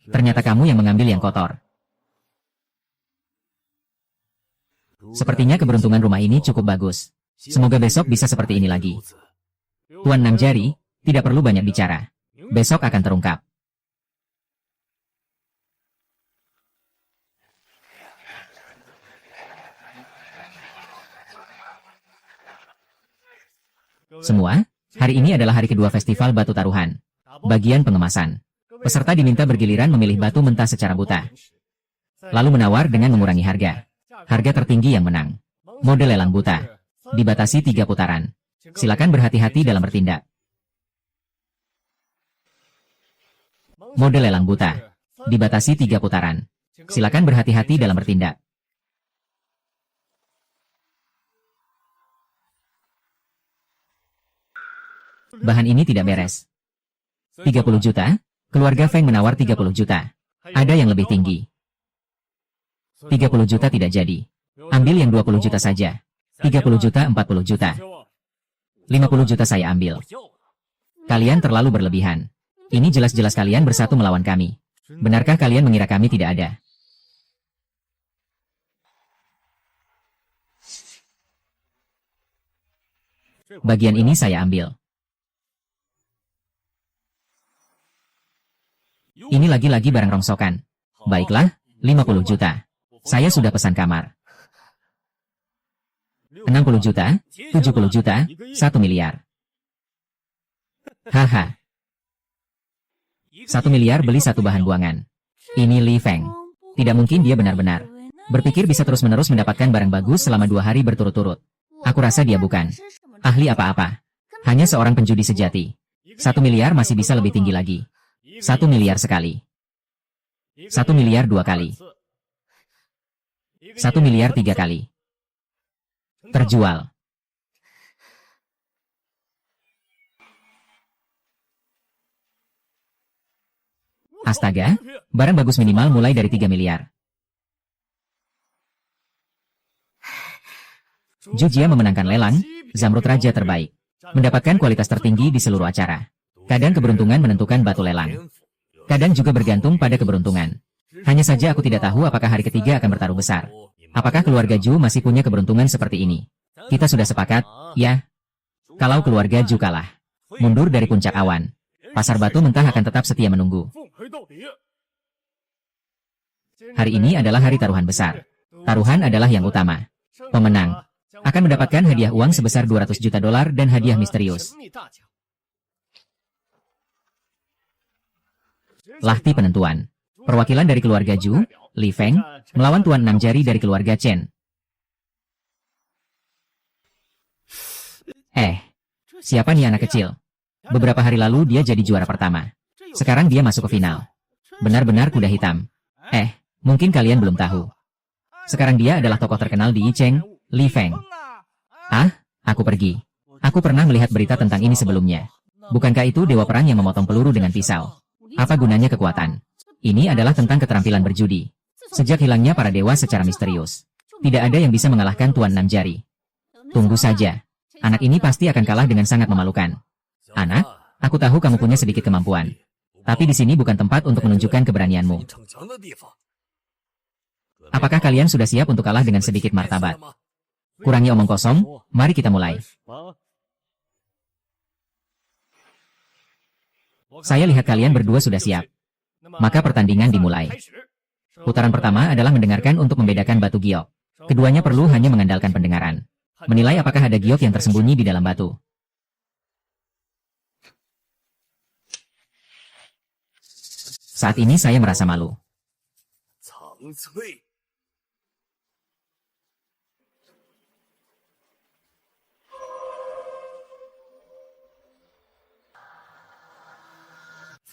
Ternyata kamu yang mengambil yang kotor. Sepertinya keberuntungan rumah ini cukup bagus. Semoga besok bisa seperti ini lagi. Tuan Enam Jari, tidak perlu banyak bicara. Besok akan terungkap. Semua, hari ini adalah hari kedua festival batu taruhan. Bagian pengemasan. Peserta diminta bergiliran memilih batu mentah secara buta. Lalu menawar dengan mengurangi harga. Harga tertinggi yang menang. Mode lelang buta. Dibatasi 3 putaran. Silakan berhati-hati dalam bertindak. Mode lelang buta. Dibatasi 3 putaran. Silakan berhati-hati dalam bertindak. Bahan ini tidak beres. 30 juta? Keluarga Feng menawar 30 juta. Ada yang lebih tinggi. 30 juta tidak jadi. Ambil yang 20 juta saja. 30 juta 40 juta. 50 juta saya ambil. Kalian terlalu berlebihan. Ini jelas-jelas kalian bersatu melawan kami. Benarkah kalian mengira kami tidak ada? Bagian ini saya ambil. Ini lagi-lagi barang rongsokan. Baiklah, 50 juta. Saya sudah pesan kamar. 60 juta, 70 juta, 1 miliar. Haha. 1 miliar beli satu bahan buangan. Ini Li Feng. Tidak mungkin dia benar-benar berpikir bisa terus-menerus mendapatkan barang bagus selama 2 hari berturut-turut. Aku rasa dia bukan ahli apa-apa. Hanya seorang penjudi sejati. 1 miliar masih bisa lebih tinggi lagi. 1 miliar sekali. 1 miliar 2 kali. 1 miliar 3 kali. Terjual. Astaga, barang bagus minimal mulai dari 3 miliar. Jujia memenangkan lelang, Zamrud Raja terbaik. Mendapatkan kualitas tertinggi di seluruh acara. Kadang keberuntungan menentukan batu lelang. Kadang juga bergantung pada keberuntungan. Hanya saja aku tidak tahu apakah hari ketiga akan bertaruh besar. Apakah keluarga Ju masih punya keberuntungan seperti ini? Kita sudah sepakat, ya? Kalau keluarga Ju kalah, mundur dari puncak awan. Pasar batu mentah akan tetap setia menunggu. Hari ini adalah hari taruhan besar. Taruhan adalah yang utama. Pemenang akan mendapatkan hadiah uang sebesar 200 juta dolar dan hadiah misterius. Lahti penentuan. Perwakilan dari keluarga Ju, Li Feng, melawan Tuan Enam Jari dari keluarga Chen. Siapa nih anak kecil? Beberapa hari lalu dia jadi juara pertama. Sekarang dia masuk ke final. Benar-benar kuda hitam. Mungkin kalian belum tahu. Sekarang dia adalah tokoh terkenal di Yicheng, Li Feng. Aku pergi. Aku pernah melihat berita tentang ini sebelumnya. Bukankah itu dewa perang yang memotong peluru dengan pisau? Apa gunanya kekuatan? Ini adalah tentang keterampilan berjudi. Sejak hilangnya para dewa secara misterius, tidak ada yang bisa mengalahkan Tuan Enam Jari. Tunggu saja. Anak ini pasti akan kalah dengan sangat memalukan. Anak, aku tahu kamu punya sedikit kemampuan. Tapi di sini bukan tempat untuk menunjukkan keberanianmu. Apakah kalian sudah siap untuk kalah dengan sedikit martabat? Kurangi omong kosong, mari kita mulai. Saya lihat kalian berdua sudah siap. Maka pertandingan dimulai. Putaran pertama adalah mendengarkan untuk membedakan batu giok. Keduanya perlu hanya mengandalkan pendengaran. Menilai apakah ada giok yang tersembunyi di dalam batu. Saat ini saya merasa malu.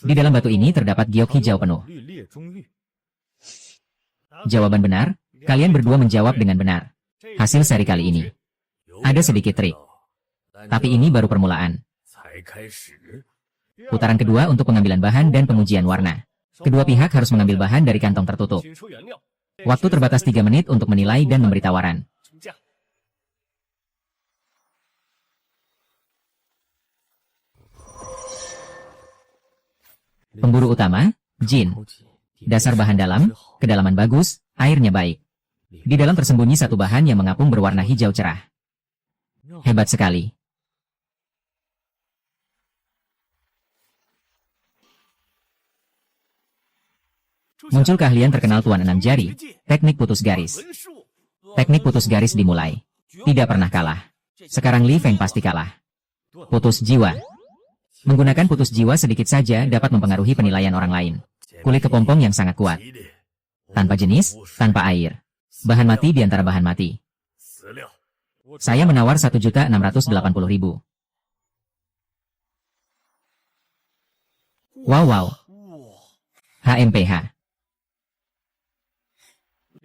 Di dalam batu ini terdapat giok hijau penuh. Jawaban benar, kalian berdua menjawab dengan benar. Hasil seri kali ini. Ada sedikit trik. Tapi ini baru permulaan. Putaran kedua untuk pengambilan bahan dan pengujian warna. Kedua pihak harus mengambil bahan dari kantong tertutup. Waktu terbatas 3 menit untuk menilai dan memberi tawaran. Pemburu utama, Jin. Dasar bahan dalam, kedalaman bagus, airnya baik. Di dalam tersembunyi satu bahan yang mengapung berwarna hijau cerah. Hebat sekali. Muncul keahlian terkenal Tuan Enam Jari, teknik putus garis. Teknik putus garis dimulai. Tidak pernah kalah. Sekarang Li Feng pasti kalah. Putus jiwa. Menggunakan putus jiwa sedikit saja dapat mempengaruhi penilaian orang lain. Kulit kepompong yang sangat kuat. Tanpa jenis, tanpa air. Bahan mati di antara bahan mati. Saya menawar 1.680.000. Wow. HMPH.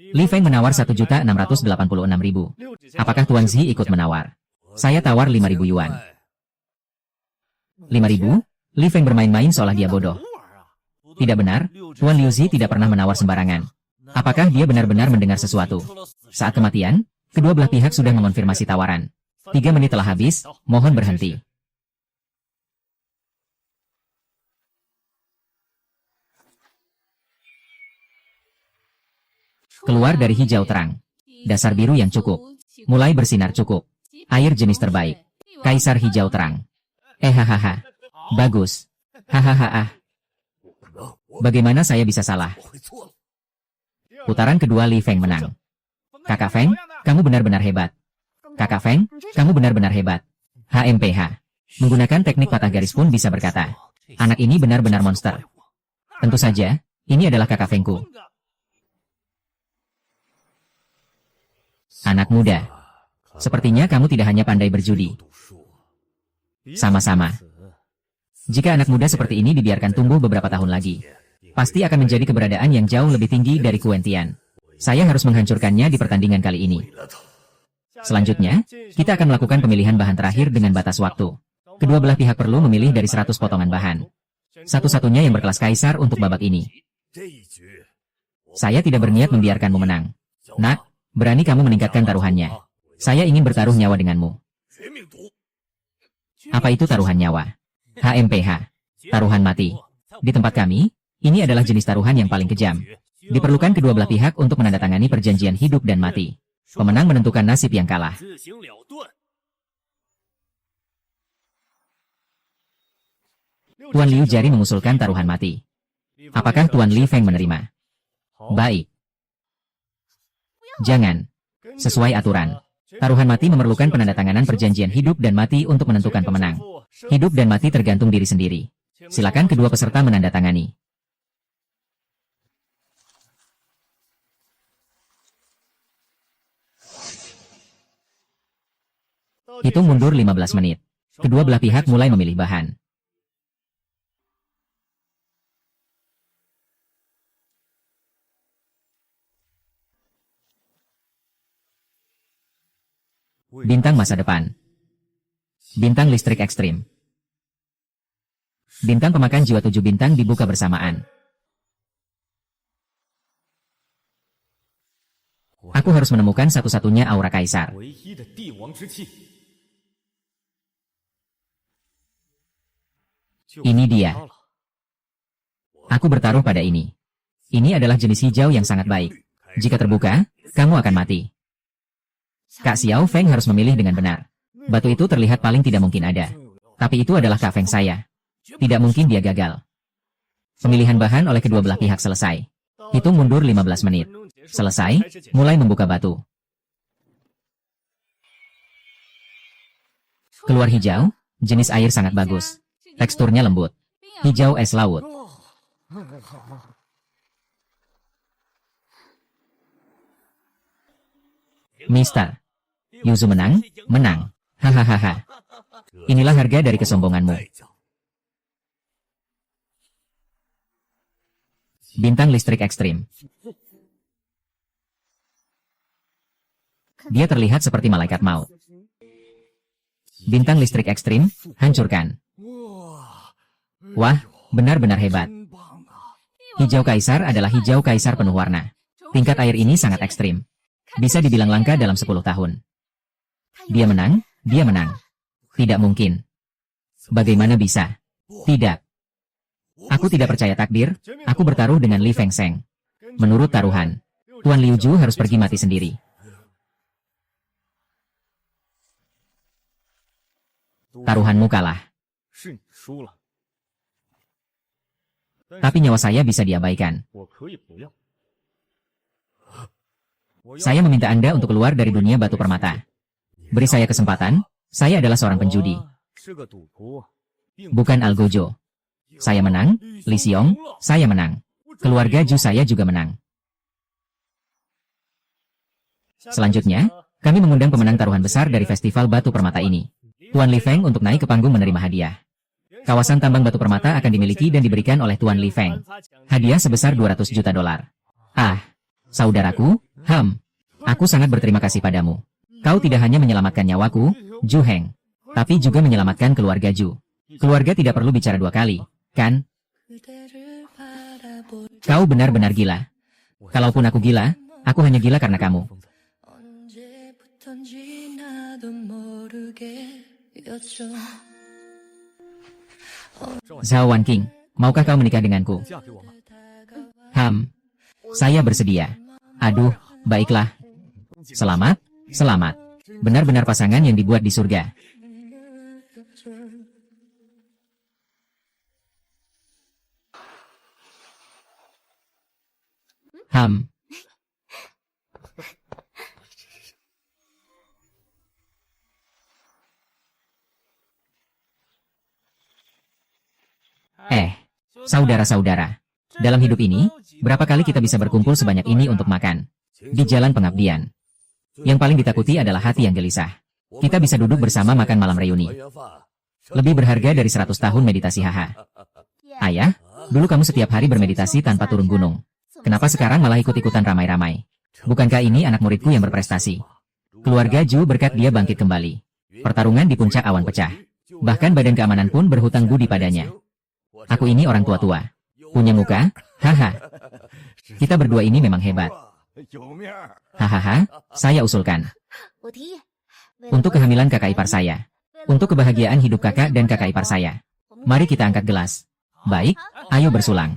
Li Feng menawar 1.686.000. Apakah Tuan Zi ikut menawar? Saya tawar 5.000 yuan. 5.000? Li Feng bermain-main seolah dia bodoh. Tidak benar, Tuan Liu Zi tidak pernah menawar sembarangan. Apakah dia benar-benar mendengar sesuatu? Saat kematian, kedua belah pihak sudah mengonfirmasi tawaran. 3 menit telah habis, mohon berhenti. Keluar dari hijau terang. Dasar biru yang cukup. Mulai bersinar cukup. Air jenis terbaik. Kaisar hijau terang. Hahaha. Bagus. Hahaha. Bagaimana saya bisa salah? Putaran kedua Li Feng menang. Kakak Feng, kamu benar-benar hebat. Kakak Feng, kamu benar-benar hebat. HMPH. Menggunakan teknik patah garis pun bisa berkata. Anak ini benar-benar monster. Tentu saja, ini adalah kakak Fengku. Anak muda. Sepertinya kamu tidak hanya pandai berjudi. Sama-sama. Jika anak muda seperti ini dibiarkan tumbuh beberapa tahun lagi, pasti akan menjadi keberadaan yang jauh lebih tinggi dari Kuentian. Saya harus menghancurkannya di pertandingan kali ini. Selanjutnya, kita akan melakukan pemilihan bahan terakhir dengan batas waktu. Kedua belah pihak perlu memilih dari 100 potongan bahan. Satu-satunya yang berkelas kaisar untuk babak ini. Saya tidak berniat membiarkanmu menang. Nak, berani kamu meningkatkan taruhannya. Saya ingin bertaruh nyawa denganmu. Apa itu taruhan nyawa? HMPH. Taruhan mati. Di tempat kami, ini adalah jenis taruhan yang paling kejam. Diperlukan kedua belah pihak untuk menandatangani perjanjian hidup dan mati. Pemenang menentukan nasib yang kalah. Tuan Liu Jari mengusulkan taruhan mati. Apakah Tuan Li Feng menerima? Baik. Jangan. Sesuai aturan. Taruhan mati memerlukan penandatanganan perjanjian hidup dan mati untuk menentukan pemenang. Hidup dan mati tergantung diri sendiri. Silakan kedua peserta menandatangani. Hitung mundur 15 menit. Kedua belah pihak mulai memilih bahan. Bintang masa depan. Bintang listrik ekstrim. Bintang pemakan jiwa 7 bintang dibuka bersamaan. Aku harus menemukan satu-satunya aura kaisar. Ini dia. Aku bertaruh pada ini. Ini adalah jenis hijau yang sangat baik. Jika terbuka, kamu akan mati. Kak Xiao Feng harus memilih dengan benar. Batu itu terlihat paling tidak mungkin ada. Tapi itu adalah Kak Feng saya. Tidak mungkin dia gagal. Pemilihan bahan oleh kedua belah pihak selesai. Hitung mundur 15 menit. Selesai, mulai membuka batu. Keluar hijau, jenis air sangat bagus. Teksturnya lembut. Hijau es laut. Mister. Yuzu menang, menang. Hahaha. Inilah harga dari kesombonganmu. Bintang listrik ekstrim. Dia terlihat seperti malaikat maut. Bintang listrik ekstrim, hancurkan. Wah, benar-benar hebat. Hijau kaisar adalah hijau kaisar penuh warna. Tingkat air ini sangat ekstrim. Bisa dibilang langka dalam 10 tahun. Dia menang, dia menang. Tidak mungkin. Bagaimana bisa? Tidak. Aku tidak percaya takdir, aku bertaruh dengan Li Feng Seng. Menurut taruhan, Tuan Liu Ju harus pergi mati sendiri. taruhanmu kalah. Tapi nyawa saya bisa diabaikan. Saya meminta Anda untuk keluar dari dunia batu permata. Beri saya kesempatan, saya adalah seorang penjudi. Bukan Algojo. Saya menang, Li Xiong, saya menang. Keluarga Ju saya juga menang. Selanjutnya, kami mengundang pemenang taruhan besar dari festival batu permata ini. Tuan Li Feng untuk naik ke panggung menerima hadiah. Kawasan tambang batu permata akan dimiliki dan diberikan oleh Tuan Li Feng. Hadiah sebesar 200 juta dolar. Ah, saudaraku, aku sangat berterima kasih padamu. Kau tidak hanya menyelamatkan nyawaku, Ju Heng, tapi juga menyelamatkan keluarga Ju. Keluarga tidak perlu bicara dua kali, kan? Kau benar-benar gila. Kalaupun aku gila, aku hanya gila karena kamu. Zhao Wanqing, maukah kau menikah denganku? Saya bersedia. Aduh, baiklah. Selamat, selamat. Benar-benar pasangan yang dibuat di surga. Saudara-saudara. Dalam hidup ini, berapa kali kita bisa berkumpul sebanyak ini untuk makan? Di jalan pengabdian. Yang paling ditakuti adalah hati yang gelisah. Kita bisa duduk bersama makan malam reuni. Lebih berharga dari 100 tahun meditasi haha. Ayah, dulu kamu setiap hari bermeditasi tanpa turun gunung. Kenapa sekarang malah ikut-ikutan ramai-ramai? Bukankah ini anak muridku yang berprestasi? Keluarga Ju berkat dia bangkit kembali. Pertarungan di puncak awan pecah. Bahkan badan keamanan pun berhutang budi padanya. Aku ini orang tua-tua. Punya muka? Haha. Kita berdua ini memang hebat. Hahaha, saya usulkan. Untuk kehamilan kakak ipar saya. Untuk kebahagiaan hidup kakak dan kakak ipar saya. Mari kita angkat gelas. Baik, ayo bersulang.